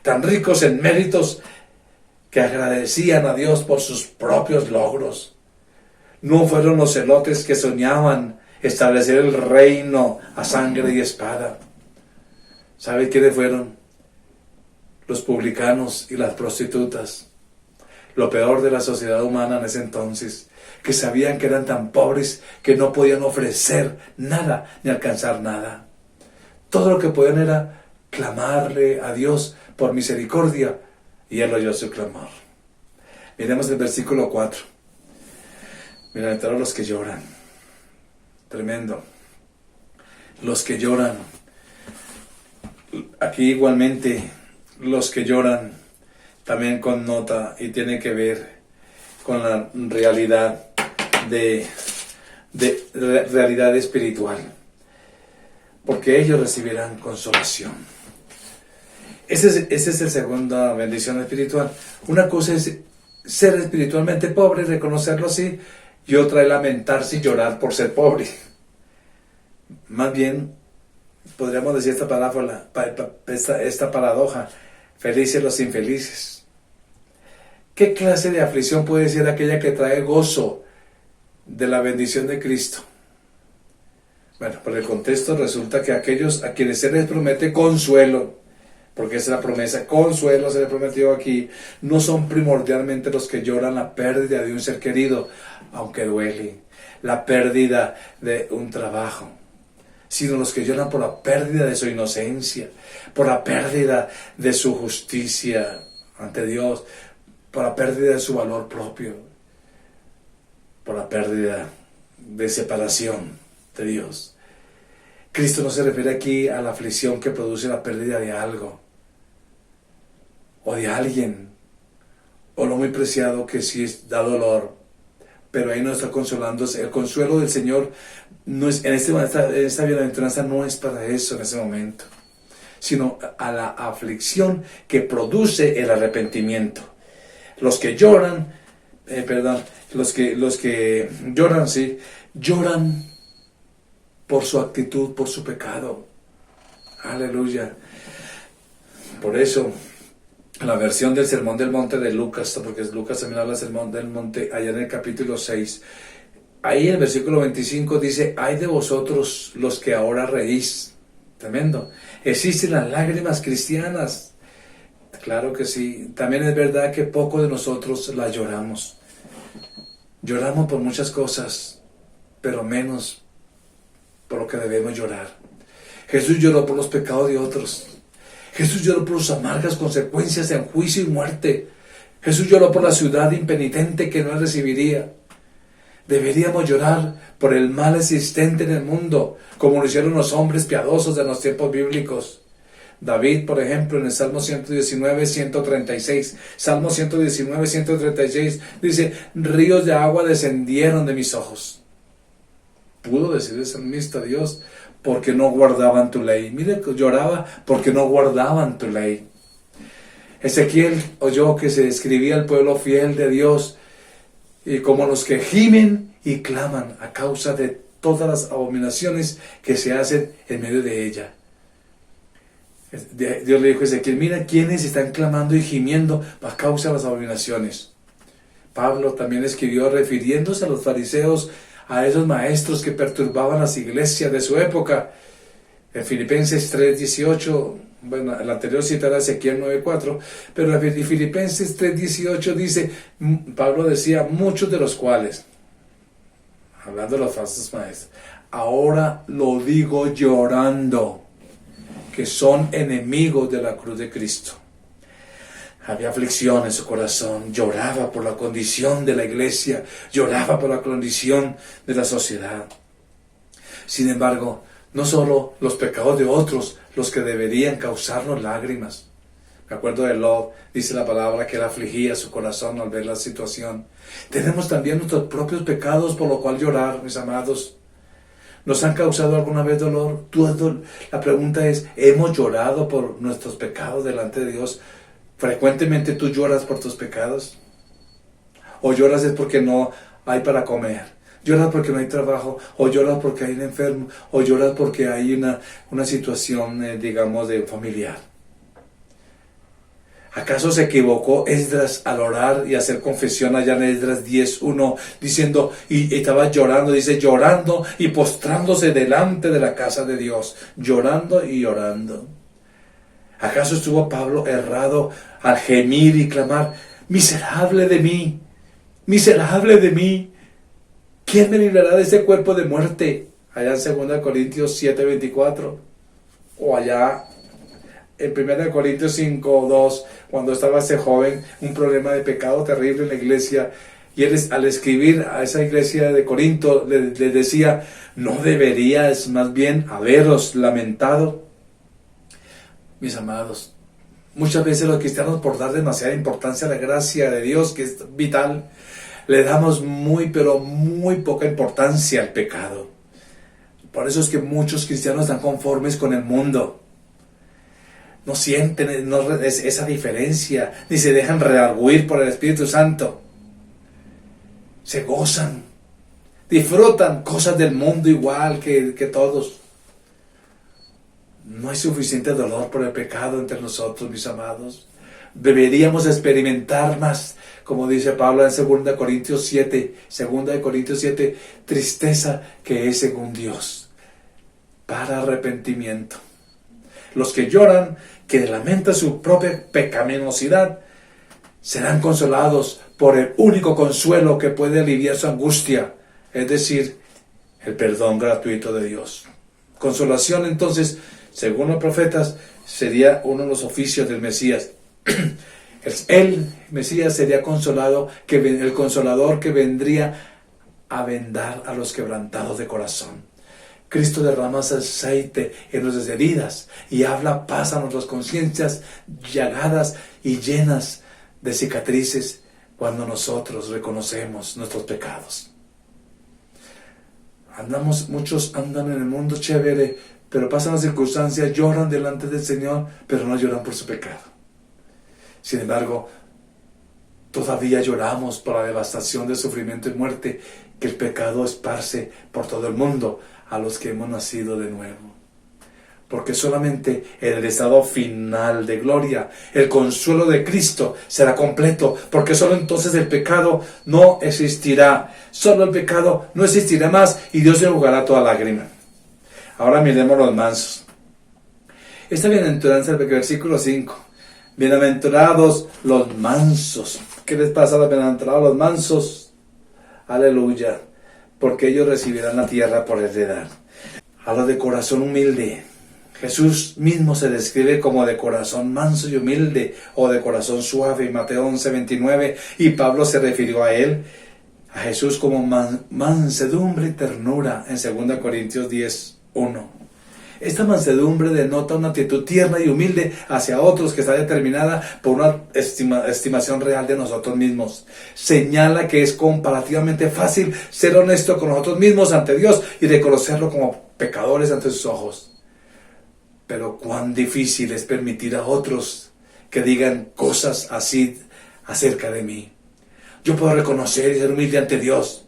Tan ricos en méritos que agradecían a Dios por sus propios logros. No fueron los celotes que soñaban establecer el reino a sangre y espada. ¿Sabe quiénes fueron? Los publicanos y las prostitutas. Lo peor de la sociedad humana en ese entonces, que sabían que eran tan pobres que no podían ofrecer nada ni alcanzar nada. Todo lo que podían era clamarle a Dios por misericordia, y Él oyó su clamor. Miremos el versículo 4. Bienaventurados los que lloran. Tremendo. Los que lloran. Aquí igualmente, los que lloran también connota y tiene que ver con la realidad de realidad espiritual. Porque ellos recibirán consolación. Esa es la segunda bendición espiritual. Una cosa es ser espiritualmente pobre, reconocerlo así, y otra es lamentarse y llorar por ser pobre. Más bien, podríamos decir esta paradoja: felices los infelices. ¿Qué clase de aflicción puede ser aquella que trae gozo de la bendición de Cristo? Bueno, por el contexto resulta que aquellos a quienes se les promete consuelo, porque esa es la promesa, consuelo se le prometió aquí, no son primordialmente los que lloran la pérdida de un ser querido, aunque duele, la pérdida de un trabajo, sino los que lloran por la pérdida de su inocencia, por la pérdida de su justicia ante Dios, por la pérdida de su valor propio, por la pérdida de separación de Dios. Cristo no se refiere aquí a la aflicción que produce la pérdida de algo, o de alguien, o lo muy preciado que sí da dolor, pero ahí no está consolándose. El consuelo del Señor no es, en esta bienaventuranza no es para eso en ese momento, sino a la aflicción que produce el arrepentimiento. Los que lloran, los que lloran, sí, lloran por su actitud, por su pecado. Aleluya. Por eso, la versión del Sermón del Monte de Lucas, porque Lucas también habla del Sermón del Monte, allá en el capítulo 6, ahí el versículo 25 dice: ay de vosotros los que ahora reís. Tremendo. Existen las lágrimas cristianas. Claro que sí. También es verdad que poco de nosotros las lloramos. Lloramos por muchas cosas, pero menos por lo que debemos llorar. Jesús lloró por los pecados de otros. Jesús lloró por sus amargas consecuencias en juicio y muerte. Jesús lloró por la ciudad impenitente que no él recibiría. Deberíamos llorar por el mal existente en el mundo, como lo hicieron los hombres piadosos de los tiempos bíblicos. David, por ejemplo, en el Salmo 119, 136, Salmo 119, 136, dice: ríos de agua descendieron de mis ojos. Pudo decir el salmista: Dios, porque no guardaban tu ley. Mire, lloraba porque no guardaban tu ley. Ezequiel oyó que se describía el pueblo fiel de Dios y como los que gimen y claman a causa de todas las abominaciones que se hacen en medio de ella. Dios le dijo a Ezequiel, mira quiénes están clamando y gimiendo a causa de las abominaciones. Pablo también escribió refiriéndose a los fariseos, a esos maestros que perturbaban las iglesias de su época. En Filipenses 3:18, bueno, el anterior cita era Ezequiel 9:4, pero en Filipenses 3:18 dice, Pablo decía, muchos de los cuales, hablando de los falsos maestros, ahora lo digo llorando, que son enemigos de la cruz de Cristo. Había aflicción en su corazón, lloraba por la condición de la iglesia, lloraba por la condición de la sociedad. Sin embargo, no solo los pecados de otros los que deberían causarnos lágrimas. Me acuerdo de Lot, dice la palabra que él afligía su corazón al ver la situación. Tenemos también nuestros propios pecados por lo cual llorar, mis amados. ¿Nos han causado alguna vez dolor? La pregunta es, ¿hemos llorado por nuestros pecados delante de Dios? ¿Frecuentemente tú lloras por tus pecados? ¿O lloras es porque no hay para comer? ¿Lloras porque no hay trabajo? ¿O lloras porque hay un enfermo? ¿O lloras porque hay una situación, digamos, de familiar? ¿Acaso se equivocó Esdras al orar y hacer confesión allá en Esdras 10:1 diciendo, y estaba llorando, dice, llorando y postrándose delante de la casa de Dios, llorando y llorando? ¿Acaso estuvo Pablo errado al gemir y clamar, miserable de mí, miserable de mí, ¿quién me librará de este cuerpo de muerte? Allá en 2 Corintios 7:24, o allá en 1 Corintios 5:2, cuando estaba ese joven, un problema de pecado terrible en la iglesia, y él al escribir a esa iglesia de Corinto le decía, ¿no deberías más bien haberos lamentado? Mis amados, muchas veces los cristianos, por dar demasiada importancia a la gracia de Dios, que es vital, le damos pero muy poca importancia al pecado. Por eso es que muchos cristianos están conformes con el mundo. No sienten esa diferencia, ni se dejan redarguir por el Espíritu Santo. Se gozan, disfrutan cosas del mundo igual que todos. No hay suficiente dolor por el pecado entre nosotros, mis amados. Deberíamos experimentar más, como dice Pablo en 2 Corintios 7, tristeza que es según Dios, para arrepentimiento. Los que lloran, que lamentan su propia pecaminosidad, serán consolados por el único consuelo que puede aliviar su angustia, es decir, el perdón gratuito de Dios. Consolación, entonces, según los profetas, sería uno de los oficios del Mesías. El Mesías sería el consolador que vendría a vendar a los quebrantados de corazón. Cristo derrama aceite en nuestras heridas y habla paz a nuestras conciencias llagadas y llenas de cicatrices cuando nosotros reconocemos nuestros pecados. Muchos andan en el mundo chévere, pero pasan las circunstancias, lloran delante del Señor, pero no lloran por su pecado. Sin embargo, todavía lloramos por la devastación de sufrimiento y muerte que el pecado esparce por todo el mundo a los que hemos nacido de nuevo. Porque solamente en el estado final de gloria, el consuelo de Cristo será completo, porque solo entonces el pecado no existirá. Solo el pecado no existirá más y Dios enjugará toda lágrima. Ahora miremos los mansos. Esta bienaventuranza del versículo 5. Bienaventurados los mansos. ¿Qué les pasa a los bienaventurados los mansos? Aleluya. Porque ellos recibirán la tierra por heredad. A los de corazón humilde. Jesús mismo se describe como de corazón manso y humilde, o de corazón suave, en Mateo 11:29, y Pablo se refirió a Jesús como mansedumbre y ternura en 2 Corintios 10:1. Esta mansedumbre denota una actitud tierna y humilde hacia otros que está determinada por una estimación real de nosotros mismos. Señala que es comparativamente fácil ser honesto con nosotros mismos ante Dios y reconocerlo como pecadores ante sus ojos. Pero cuán difícil es permitir a otros que digan cosas así acerca de mí. Yo puedo reconocer y ser humilde ante Dios,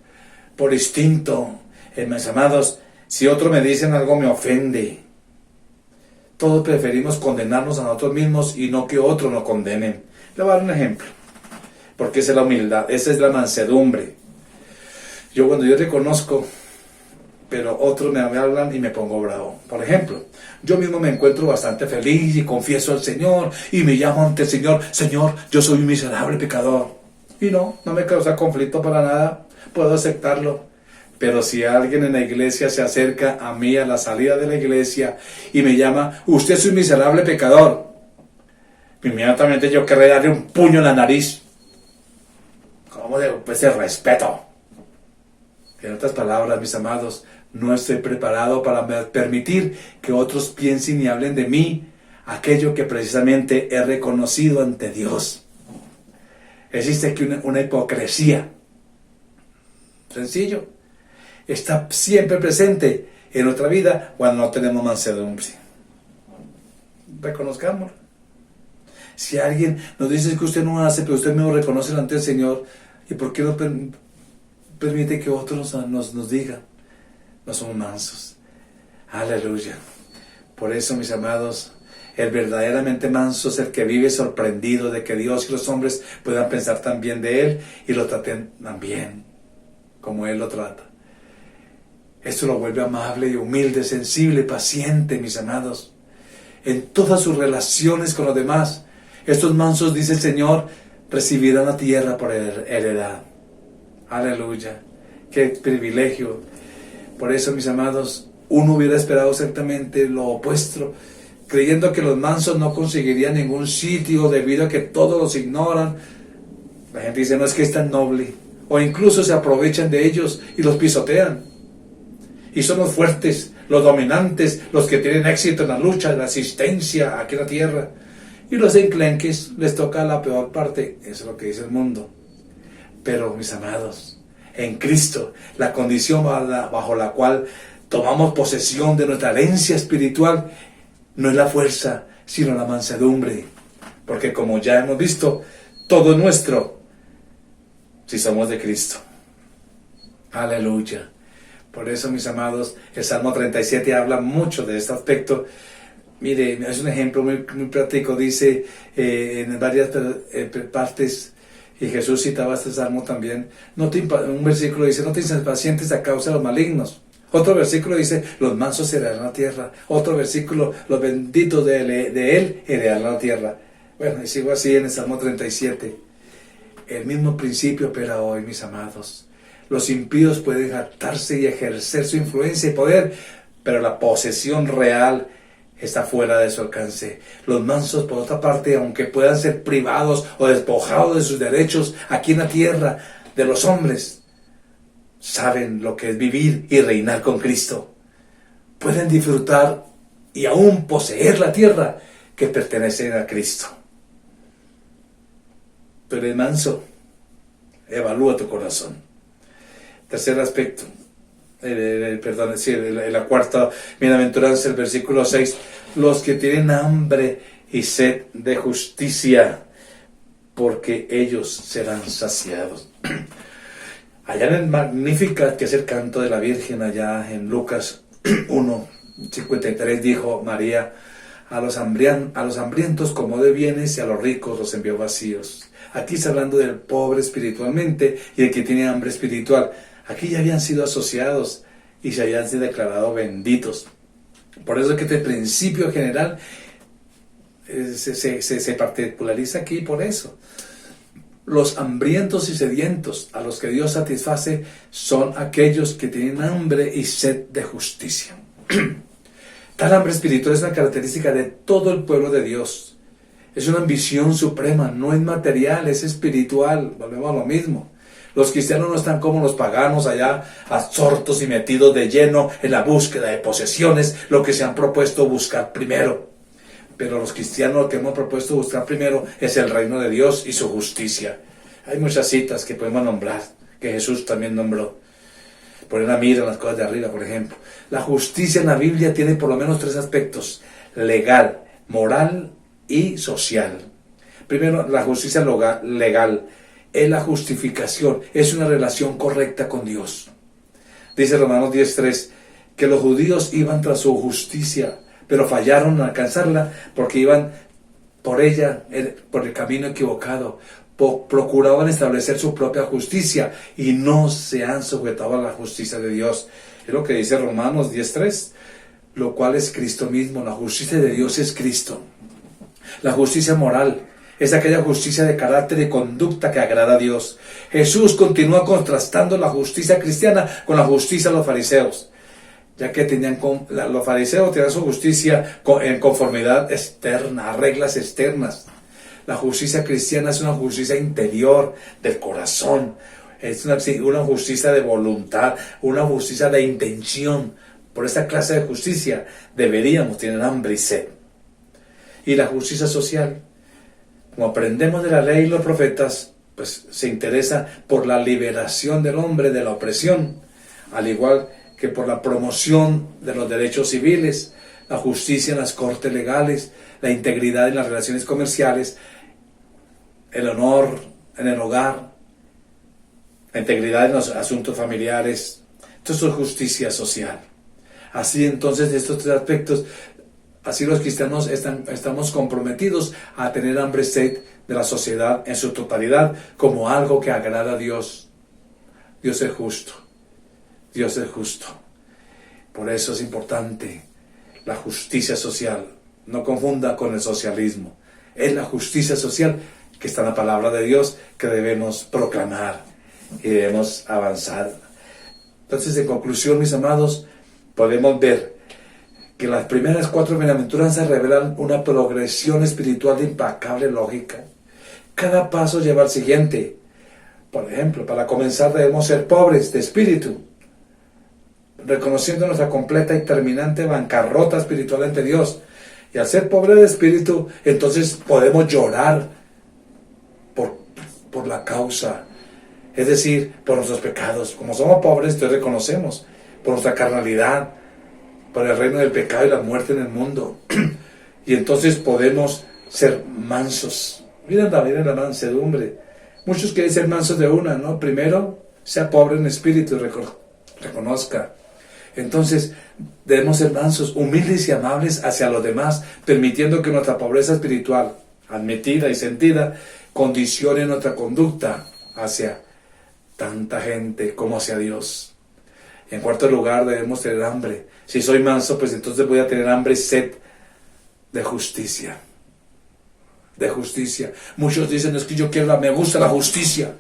por instinto. Mis amados, si otros me dicen algo me ofende. Todos preferimos condenarnos a nosotros mismos y no que otros nos condenen. Le voy a dar un ejemplo, porque esa es la humildad, esa es la mansedumbre. Cuando yo reconozco, pero otros me hablan y me pongo bravo. Por ejemplo, yo mismo me encuentro bastante feliz y confieso al Señor y me llamo ante el Señor: Señor, yo soy un miserable pecador. Y no me causa conflicto para nada, puedo aceptarlo. Pero si alguien en la iglesia se acerca a mí a la salida de la iglesia y me llama: usted es un miserable pecador, inmediatamente yo querré darle un puño en la nariz. ¿Cómo de ese respeto? En otras palabras, mis amados, no estoy preparado para permitir que otros piensen y hablen de mí aquello que precisamente he reconocido ante Dios. Existe aquí una hipocresía. Sencillo. Está siempre presente en nuestra vida cuando no tenemos mansedumbre. Reconozcámoslo. Si alguien nos dice que usted no hace, pero usted mismo reconoce delante del Señor, ¿y por qué no permite que otros nos digan? No somos mansos. Aleluya. Por eso, mis amados, el verdaderamente manso es el que vive sorprendido de que Dios y los hombres puedan pensar tan bien de Él y lo traten tan bien como Él lo trata. Esto lo vuelve amable y humilde, sensible, paciente, mis amados, en todas sus relaciones con los demás. Estos mansos, dice el Señor, recibirán la tierra por heredad. Aleluya. Qué privilegio. Por eso, mis amados, uno hubiera esperado exactamente lo opuesto, creyendo que los mansos no conseguirían ningún sitio debido a que todos los ignoran. La gente dice: no, es que es tan noble. O incluso se aprovechan de ellos y los pisotean. Y son los fuertes, los dominantes, los que tienen éxito en la lucha, en la asistencia aquí en la tierra. Y los enclenques les toca la peor parte. Eso es lo que dice el mundo. Pero, mis amados, en Cristo, la condición bajo la cual tomamos posesión de nuestra herencia espiritual no es la fuerza, sino la mansedumbre. Porque, como ya hemos visto, todo es nuestro si somos de Cristo. Aleluya. Por eso, mis amados, el Salmo 37 habla mucho de este aspecto. Mire, es un ejemplo muy práctico. Dice en varias partes, y Jesús citaba este salmo también. Un versículo dice: no te impacientes a causa de los malignos. Otro versículo dice: los mansos heredarán la tierra. Otro versículo: los benditos de Él heredarán la tierra. Bueno, y sigo así en el Salmo 37. El mismo principio opera hoy, mis amados. Los impíos pueden jactarse y ejercer su influencia y poder, pero la posesión real está fuera de su alcance. Los mansos, por otra parte, aunque puedan ser privados o despojados de sus derechos aquí en la tierra de los hombres, saben lo que es vivir y reinar con Cristo. Pueden disfrutar y aún poseer la tierra que pertenece a Cristo. Tú eres manso, evalúa tu corazón. Tercer aspecto, la cuarta bienaventuranza, el versículo 6, los que tienen hambre y sed de justicia, porque ellos serán saciados. Allá en el Magnificat, que es el canto de la Virgen, allá en Lucas 1:53, dijo María: a los hambrientos como de bienes, y a los ricos los envió vacíos. Aquí está hablando del pobre espiritualmente y el que tiene hambre espiritual. Aquí ya habían sido asociados y se habían sido declarados benditos. Por eso es que este principio general se particulariza aquí por eso. Los hambrientos y sedientos a los que Dios satisface son aquellos que tienen hambre y sed de justicia. Tal hambre espiritual es una característica de todo el pueblo de Dios. Es una ambición suprema, no es material, es espiritual. Volvemos a lo mismo. Los cristianos no están como los paganos allá, absortos y metidos de lleno en la búsqueda de posesiones, lo que se han propuesto buscar primero. Pero los cristianos lo que hemos propuesto buscar primero es el reino de Dios y su justicia. Hay muchas citas que podemos nombrar, que Jesús también nombró. Poner la mira en las cosas de arriba, por ejemplo. La justicia en la Biblia tiene por lo menos 3 aspectos: legal, moral y social. Primero, la justicia legal es la justificación, es una relación correcta con Dios. Dice Romanos 10:3 que los judíos iban tras su justicia, pero fallaron en alcanzarla porque iban por ella, por el camino equivocado. Procuraban establecer su propia justicia y no se han sujetado a la justicia de Dios. Es lo que dice Romanos 10:3, lo cual es Cristo mismo. La justicia de Dios es Cristo. La justicia moral es aquella justicia de carácter y conducta que agrada a Dios. Jesús continúa contrastando la justicia cristiana con la justicia de los fariseos, ya que los fariseos tenían su justicia en conformidad externa, a reglas externas. La justicia cristiana es una justicia interior del corazón, es una justicia de voluntad, una justicia de intención. Por esta clase de justicia deberíamos tener hambre y sed. Y la justicia social, como aprendemos de la ley y los profetas, pues se interesa por la liberación del hombre de la opresión, al igual que por la promoción de los derechos civiles, la justicia en las cortes legales, la integridad en las relaciones comerciales, el honor en el hogar, la integridad en los asuntos familiares. Esto es justicia social. Así entonces, de estos tres aspectos, así los cristianos estamos comprometidos a tener hambre y sed de la sociedad en su totalidad como algo que agrada a Dios. Dios es justo. Dios es justo. Por eso es importante la justicia social. No confunda con el socialismo. Es la justicia social que está en la palabra de Dios que debemos proclamar y debemos avanzar. Entonces, en conclusión, mis amados, podemos ver que las primeras 4 bienaventuranzas revelan una progresión espiritual de impecable lógica. Cada paso lleva al siguiente. Por ejemplo, para comenzar debemos ser pobres de espíritu, reconociendo nuestra completa y terminante bancarrota espiritual ante Dios. Y al ser pobres de espíritu, entonces podemos llorar por la causa, es decir, por nuestros pecados. Como somos pobres, entonces reconocemos por nuestra carnalidad, por el reino del pecado y la muerte en el mundo. Y entonces podemos ser mansos. Miren la mansedumbre. Muchos quieren ser mansos de una, ¿no? Primero, sea pobre en espíritu y reconozca. Entonces, debemos ser mansos, humildes y amables hacia los demás, permitiendo que nuestra pobreza espiritual, admitida y sentida, condicione nuestra conducta hacia tanta gente como hacia Dios. Y en cuarto lugar, debemos tener hambre. Si soy manso, pues entonces voy a tener hambre y sed de justicia. De justicia. Muchos dicen, es que me gusta la justicia,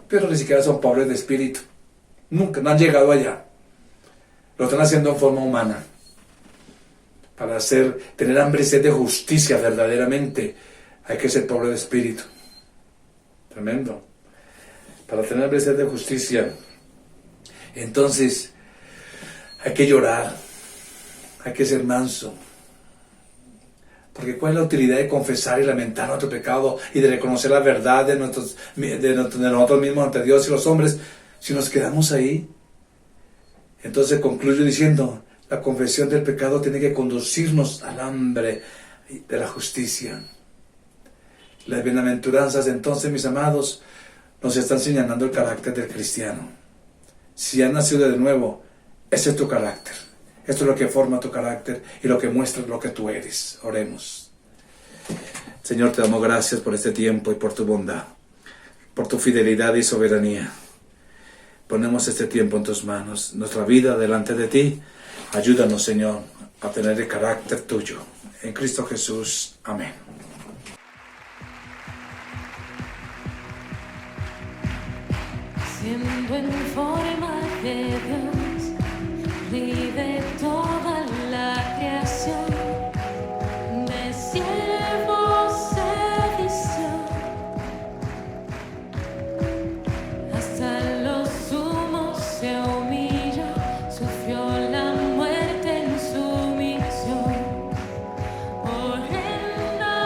pero ni siquiera son pobres de espíritu. Nunca, no han llegado allá. Lo están haciendo en forma humana. Para tener hambre y sed de justicia verdaderamente, hay que ser pobre de espíritu. Tremendo. Para tener hambre y sed de justicia, entonces hay que llorar, hay que ser manso. Porque ¿cuál es la utilidad de confesar y lamentar nuestro pecado y de reconocer la verdad de nosotros mismos ante Dios y los hombres si nos quedamos ahí? Entonces concluyo diciendo, la confesión del pecado tiene que conducirnos al hambre de la justicia. Las bienaventuranzas, entonces, mis amados, nos están señalando el carácter del cristiano. Si has nacido de nuevo, ese es tu carácter. Esto es lo que forma tu carácter y lo que muestra lo que tú eres. Oremos. Señor, te damos gracias por este tiempo y por tu bondad, por tu fidelidad y soberanía. Ponemos este tiempo en tus manos, nuestra vida delante de ti. Ayúdanos, Señor, a tener el carácter tuyo. En Cristo Jesús. Amén. Siendo en forma de Dios, vive toda la creación, de siervo se vistió, hasta lo sumo se humilló, sufrió la muerte en sumisión, horrenda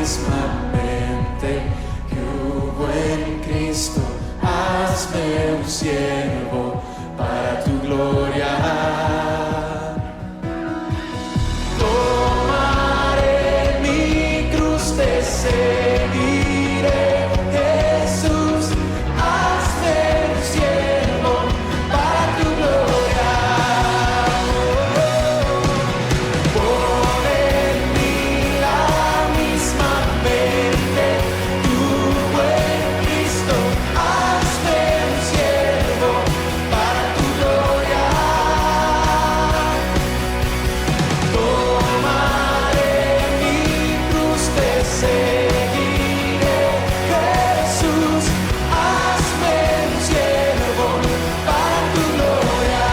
misma mente que hubo en Cristo. Hazme un siervo para tu gloria. Tomaré mi cruz, te seguiré. Jesús, hazme un siervo para tu gloria. Pon en mí la misma mente que hubo en Cristo. Hazme un siervo para tu gloria. Tomaré mi cruz, te seguiré. Jesús, hazme un siervo para tu gloria.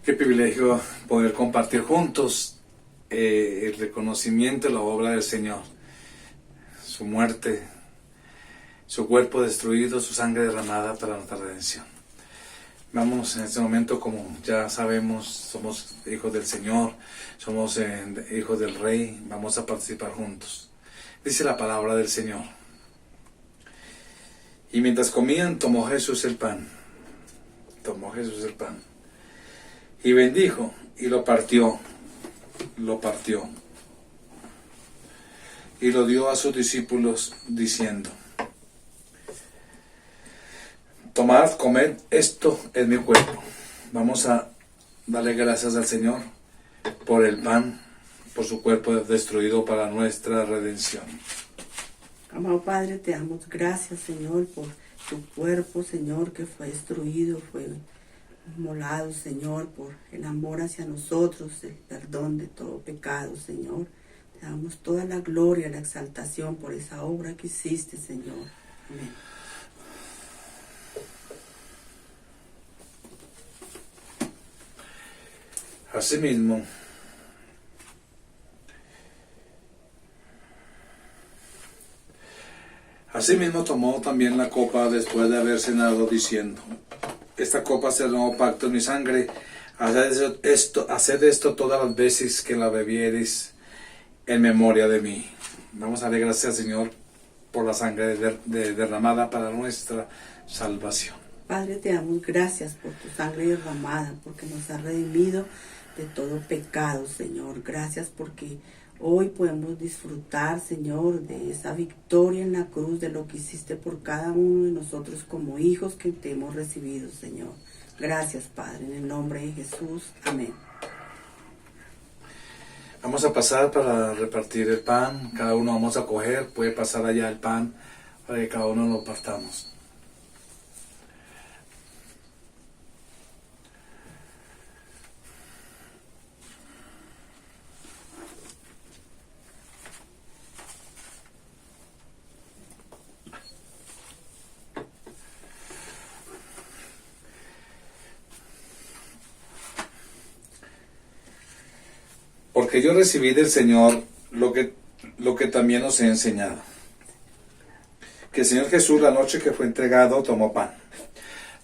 Qué privilegio poder compartir juntos el reconocimiento de la obra del Señor, su muerte, su cuerpo destruido, su sangre derramada para nuestra redención. Vamos en este momento, como ya sabemos, somos hijos del Señor, somos hijos del Rey, vamos a participar juntos. Dice la palabra del Señor. Y mientras comían, tomó Jesús el pan. Y bendijo y lo partió. Y lo dio a sus discípulos diciendo: tomad, comed, esto es mi cuerpo. Vamos a darle gracias al Señor por el pan, por su cuerpo destruido para nuestra redención. Amado Padre, te damos gracias, Señor, por tu cuerpo, Señor, que fue destruido, fue molado, Señor, por el amor hacia nosotros, el perdón de todo pecado, Señor. Te damos toda la gloria, la exaltación por esa obra que hiciste, Señor. Amén. Asimismo tomó también la copa después de haber cenado, diciendo: esta copa es el nuevo pacto en mi sangre. Haced esto todas las veces que la bebiereis en memoria de mí. Vamos a darle gracias al Señor por la sangre derramada para nuestra salvación. Padre, te damos gracias por tu sangre derramada, porque nos ha redimido de todo pecado, Señor. Gracias porque hoy podemos disfrutar, Señor, de esa victoria en la cruz, de lo que hiciste por cada uno de nosotros como hijos que te hemos recibido, Señor. Gracias, Padre, en el nombre de Jesús. Amén. Vamos a pasar para repartir el pan. Cada uno vamos a coger, puede pasar allá el pan para que cada uno lo partamos. Porque yo recibí del Señor lo que también os he enseñado. Que el Señor Jesús, la noche que fue entregado, tomó pan.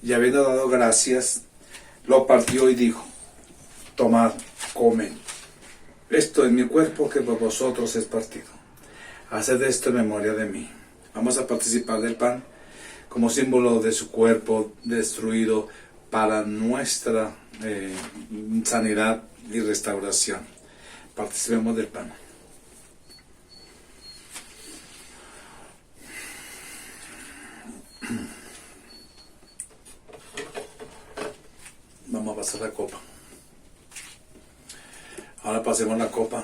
Y habiendo dado gracias, lo partió y dijo: tomad, comed. Esto es mi cuerpo que por vosotros es partido. Haced esto en memoria de mí. Vamos a participar del pan como símbolo de su cuerpo destruido para nuestra sanidad y restauración. Participemos del pan. Vamos a pasar la copa. Ahora pasemos la copa.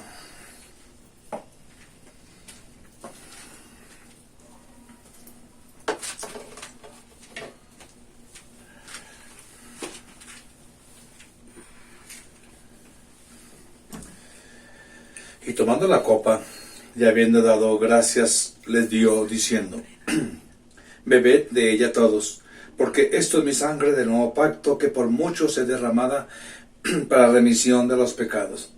Y tomando la copa, y habiendo dado gracias, les dio, diciendo: Bebed de ella todos, porque esto es mi sangre del nuevo pacto, que por muchos es derramada para remisión de los pecados.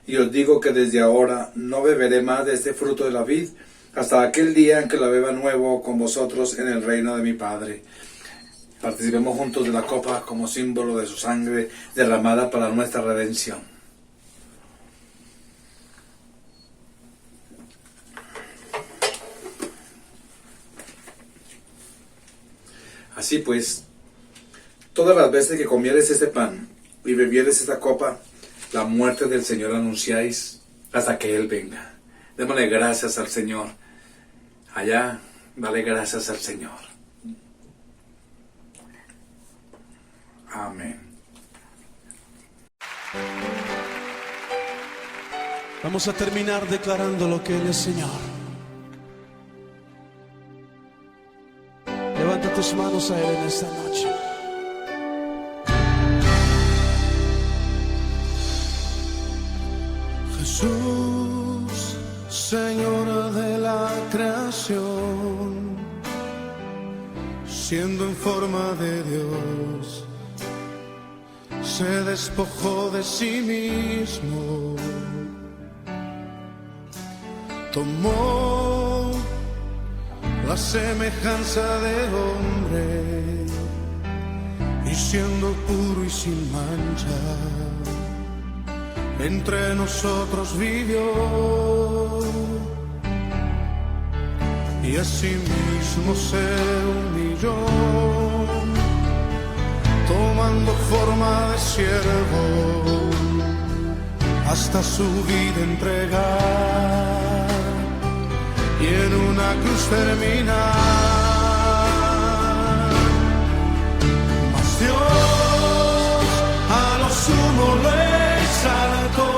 Y os digo que desde ahora no beberé más de este fruto de la vid, hasta aquel día en que la beba nuevo con vosotros en el reino de mi Padre. Participemos juntos de la copa como símbolo de su sangre derramada para nuestra redención. Así pues, todas las veces que comieres este pan y bebieres esta copa, la muerte del Señor anunciáis hasta que Él venga. Démosle gracias al Señor. Allá, dale gracias al Señor. Amén. Vamos a terminar declarando lo que Él es Señor. Levanta tus manos a Él en esta noche. Jesús, Señor de la creación, siendo en forma de Dios, se despojó de sí mismo, tomó la semejanza de hombre, y siendo puro y sin mancha, entre nosotros vivió, y asimismo se humilló, tomando forma de siervo, hasta su vida entregar, y en una cruz terminar. Mas Dios a lo sumo lo exaltó,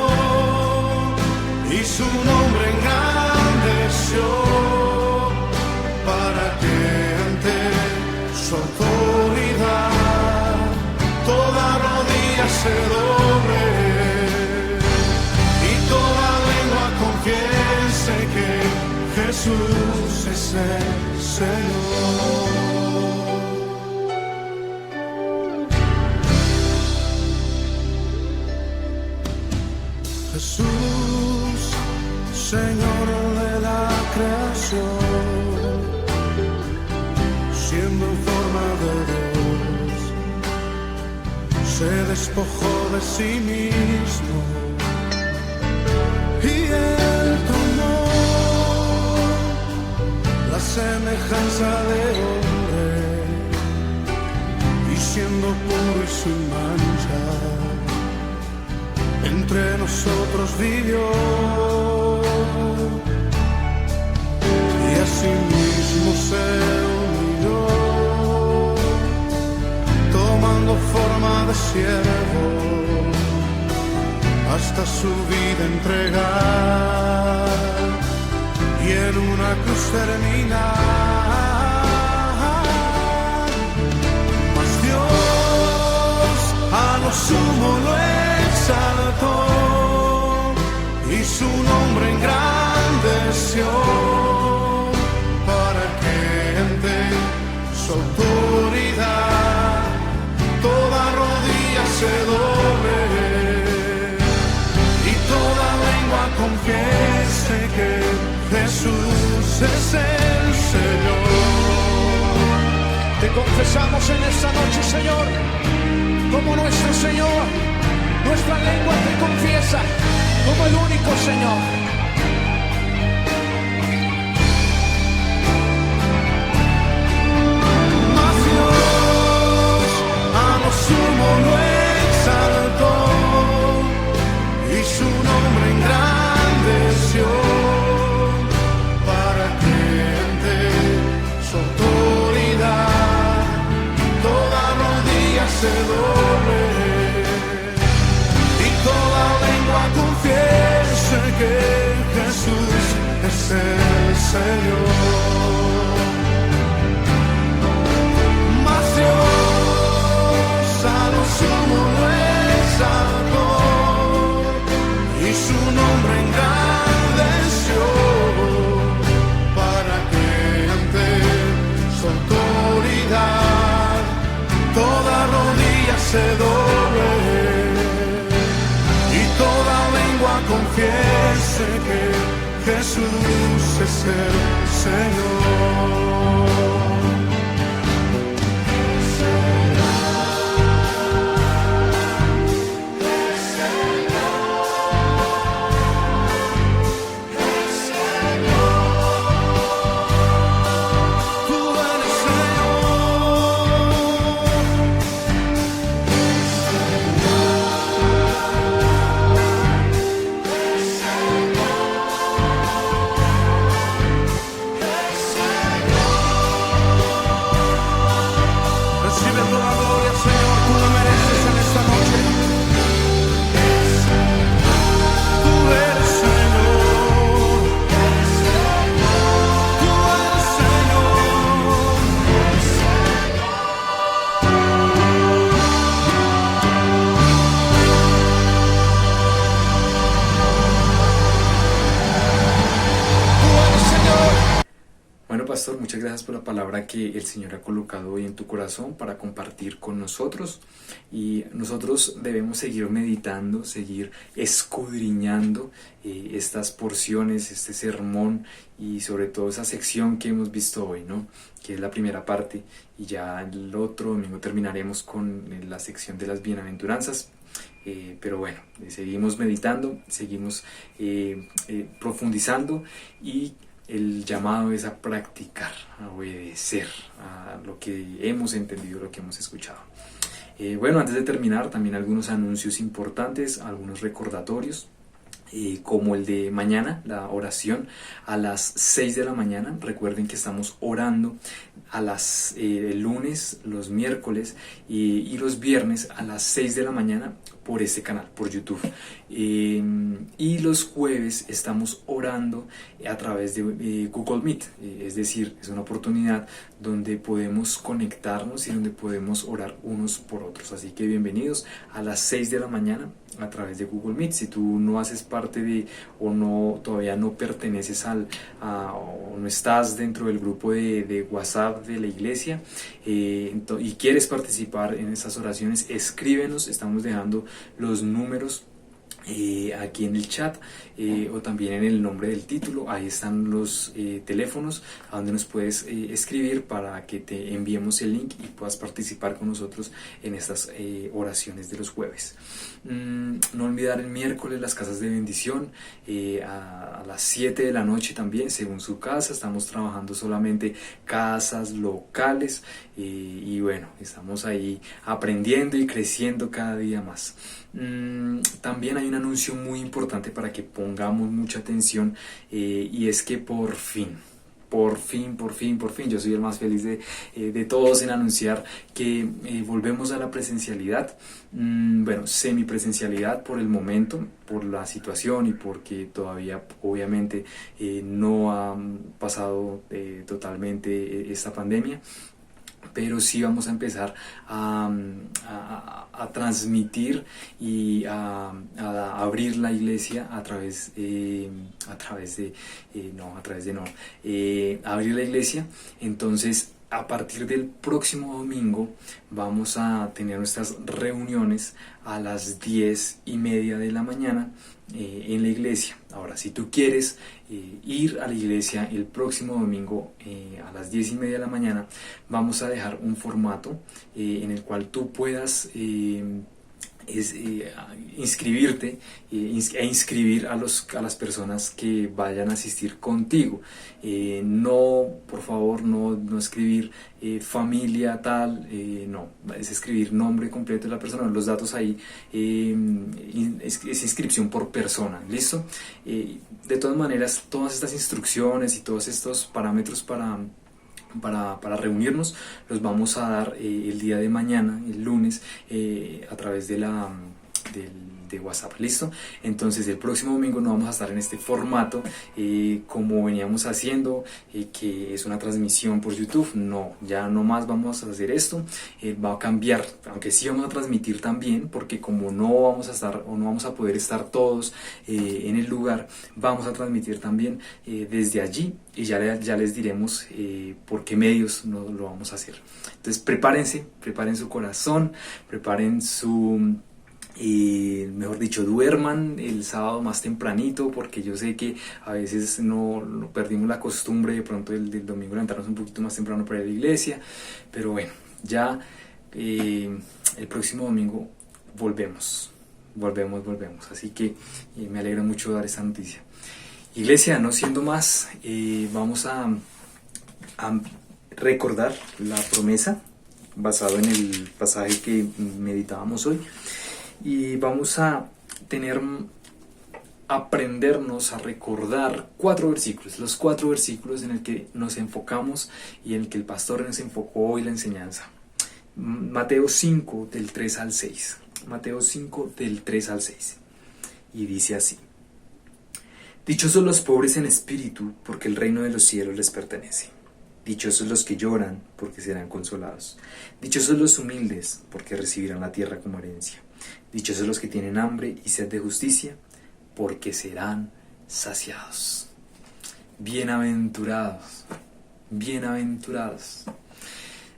y su nombre engrandeció, para que ante su autoridad toda rodilla se doble, y toda lengua confiese que Jesús es el Señor. Jesús, Señor de la creación, siendo en forma de Dios, se despojó de sí mismo, y Él tomó la semejanza de hombre, y siendo puro y sin mancha, entre nosotros vivió, y asimismo se humilló, tomando forma de siervo, hasta su vida entregar, y en una cruz terminar. Mas Dios a lo sumo lo exaltó, y su nombre engrandeció, para que ante su autoridad toda rodilla se doble, y toda lengua confiese que Jesús es el Señor. Te confesamos en esta noche, Señor, como nuestro Señor. Nuestra lengua te confiesa como el único Señor. Mas Dios a lo sumo lo exaltó, y su nombre engrandeció, para que ante su autoridad toda rodilla se doble, toda lengua confiesa Señor. Mas Dios a lo sumo lo exaltó y su nombre engrandeció para que ante su autoridad toda rodilla se doble y toda lengua confiese que Jesús es el Señor. Pastor, muchas gracias por la palabra que el Señor ha colocado hoy en tu corazón para compartir con nosotros, y nosotros debemos seguir meditando, seguir escudriñando estas porciones, este sermón y sobre todo esa sección que hemos visto hoy, ¿no? Que es la primera parte, y ya el otro domingo terminaremos con la sección de las bienaventuranzas. Pero bueno, seguimos meditando, seguimos profundizando, y el llamado es a practicar, a obedecer a lo que hemos entendido, lo que hemos escuchado. Bueno, antes de terminar, también algunos anuncios importantes, algunos recordatorios, como el de mañana, la oración a las 6 de la mañana. Recuerden que estamos orando a las lunes, los miércoles y los viernes a las 6 de la mañana por este canal, por YouTube. Y los jueves estamos orando a través de Google Meet, es decir, es una oportunidad donde podemos conectarnos y donde podemos orar unos por otros. Así que bienvenidos a las 6 de la mañana a través de Google Meet. Si tú no haces parte de, o no, todavía no perteneces o no estás dentro del grupo de WhatsApp de la iglesia, y quieres participar en estas oraciones, escríbenos. Estamos dejando los números aquí en el chat, o también en el nombre del título. Ahí están los teléfonos a donde nos puedes escribir para que te enviemos el link y puedas participar con nosotros en estas oraciones de los jueves. No olvidar el miércoles las casas de bendición a las 7 de la noche también, según su casa. Estamos trabajando solamente casas locales, y bueno, estamos ahí aprendiendo y creciendo cada día más. También hay un anuncio muy importante para que pongamos mucha atención, y es que por fin, yo soy el más feliz de todos en anunciar que volvemos a la presencialidad. Bueno, semipresencialidad por el momento, por la situación y porque todavía obviamente no ha pasado totalmente esta pandemia. Pero sí vamos a empezar a transmitir y a abrir la iglesia abrir la iglesia. Entonces, a partir del próximo domingo vamos a tener nuestras reuniones a las 10:30 de la mañana en la iglesia. Ahora, si tú quieres ir a la iglesia el próximo domingo a las 10:30 de la mañana, vamos a dejar un formato en el cual tú puedas inscribirte e inscribir a las personas que vayan a asistir contigo. No, por favor, no escribir familia tal, no, es escribir nombre completo de la persona, los datos ahí, es inscripción por persona, ¿listo? De todas maneras, todas estas instrucciones y todos estos parámetros para reunirnos los vamos a dar el día de mañana, el lunes, a través del de WhatsApp, ¿listo? Entonces el próximo domingo no vamos a estar en este formato como veníamos haciendo, que es una transmisión por YouTube. No, ya no más vamos a hacer esto, va a cambiar, aunque sí vamos a transmitir también, porque como no vamos a estar o no vamos a poder estar todos en el lugar, vamos a transmitir también desde allí, y ya les diremos por qué medios no lo vamos a hacer. Entonces preparen su corazón, preparen su... mejor dicho, duerman el sábado más tempranito, porque yo sé que a veces no perdimos la costumbre de pronto del domingo levantarnos un poquito más temprano para ir a la iglesia, pero bueno, ya el próximo domingo volvemos, así que me alegra mucho dar esta noticia. Iglesia, no siendo más, vamos a recordar la promesa basado en el pasaje que meditábamos hoy, y vamos a aprendernos a recordar 4 versículos, los 4 versículos en el que nos enfocamos y en el que el pastor nos enfocó hoy la enseñanza. Mateo 5 del 3 al 6. Mateo 5 del 3 al 6. Y dice así: Dichosos los pobres en espíritu, porque el reino de los cielos les pertenece. Dichosos los que lloran, porque serán consolados. Dichosos los humildes, porque recibirán la tierra como herencia. Dichosos los que tienen hambre y sed de justicia, porque serán saciados. Bienaventurados, bienaventurados.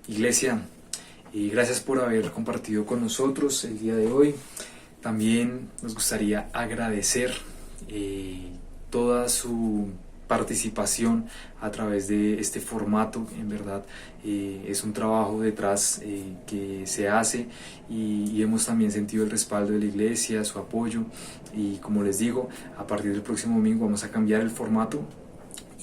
Iglesia, gracias por haber compartido con nosotros el día de hoy. También nos gustaría agradecer toda su participación a través de este formato. En verdad es un trabajo detrás que se hace, y hemos también sentido el respaldo de la iglesia, su apoyo, y como les digo, a partir del próximo domingo vamos a cambiar el formato.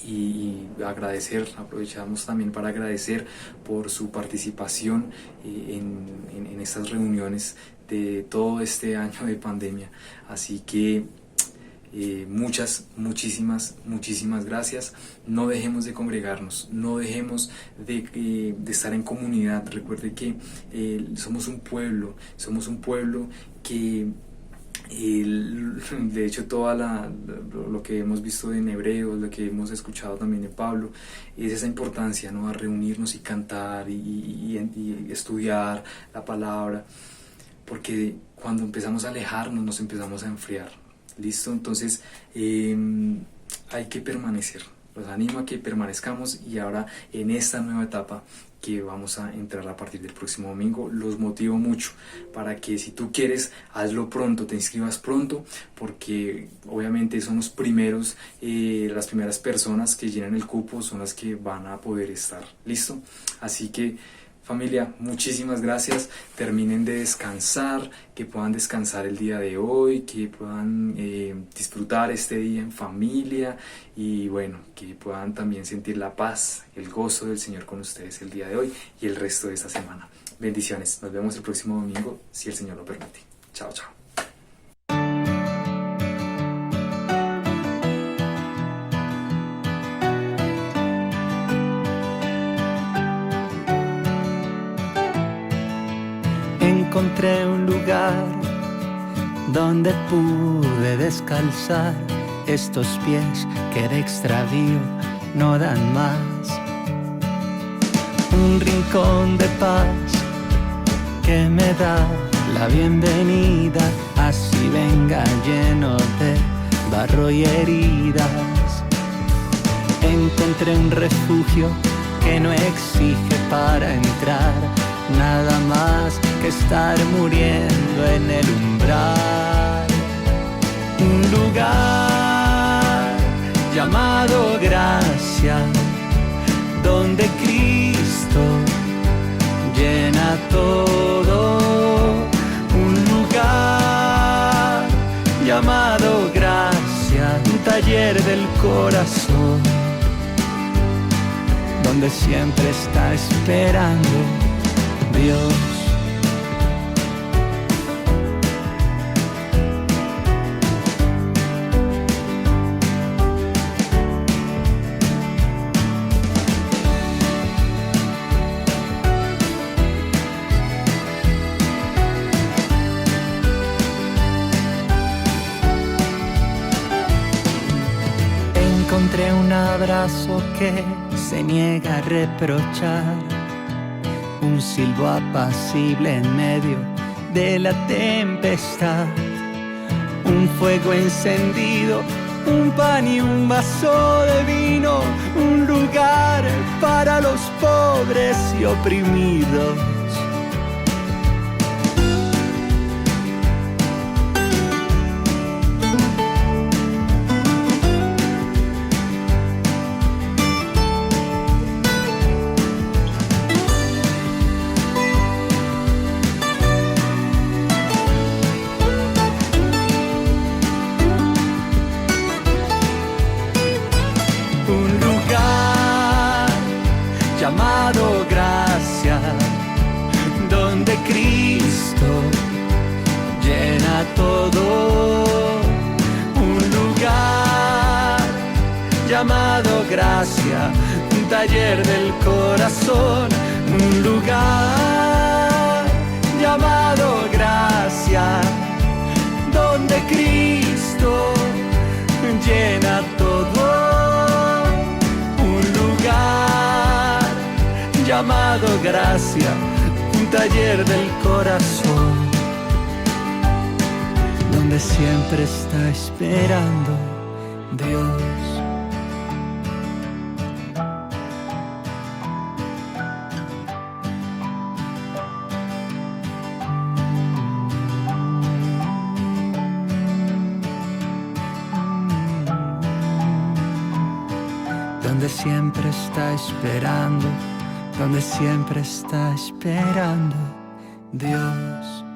Y aprovechamos también para agradecer por su participación en estas reuniones de todo este año de pandemia. Así que muchísimas gracias. No dejemos de congregarnos, no dejemos de estar en comunidad. Recuerde que somos un pueblo que de hecho lo que hemos visto en Hebreos, lo que hemos escuchado también de Pablo, es esa importancia, ¿no?, a reunirnos y cantar y estudiar la palabra, porque cuando empezamos a alejarnos nos empezamos a enfriar. ¿Listo? Entonces hay que permanecer. Los animo a que permanezcamos, y ahora en esta nueva etapa que vamos a entrar a partir del próximo domingo, los motivo mucho para que, si tú quieres, hazlo pronto, te inscribas pronto, porque obviamente son los primeros, las primeras personas que llenan el cupo son las que van a poder estar. ¿Listo? Así que, familia, muchísimas gracias. Terminen de descansar, que puedan descansar el día de hoy, que puedan disfrutar este día en familia, y bueno, que puedan también sentir la paz, el gozo del Señor con ustedes el día de hoy y el resto de esta semana. Bendiciones. Nos vemos el próximo domingo, si el Señor lo permite. Chao, chao. Encontré un lugar donde pude descalzar estos pies que de extravío no dan más. Un rincón de paz que me da la bienvenida, así venga lleno de barro y heridas. Encontré un refugio que no exige para entrar nada más que estar muriendo en el umbral. Un lugar llamado gracia, donde Cristo llena todo. Un lugar llamado gracia, un taller del corazón, donde siempre está esperando Dios. siempre un abrazo que se niega a reprochar, un silbo apacible en medio de la tempestad, un fuego encendido, un pan y un vaso de vino, un lugar para los pobres y oprimidos. Llamado gracia, donde Cristo llena todo. Un lugar llamado gracia, un taller del corazón. Un lugar llamado gracia, donde Cristo llena todo. Llamado gracia, un taller del corazón, donde siempre está esperando Dios. Donde siempre está esperando, donde siempre está esperando Dios.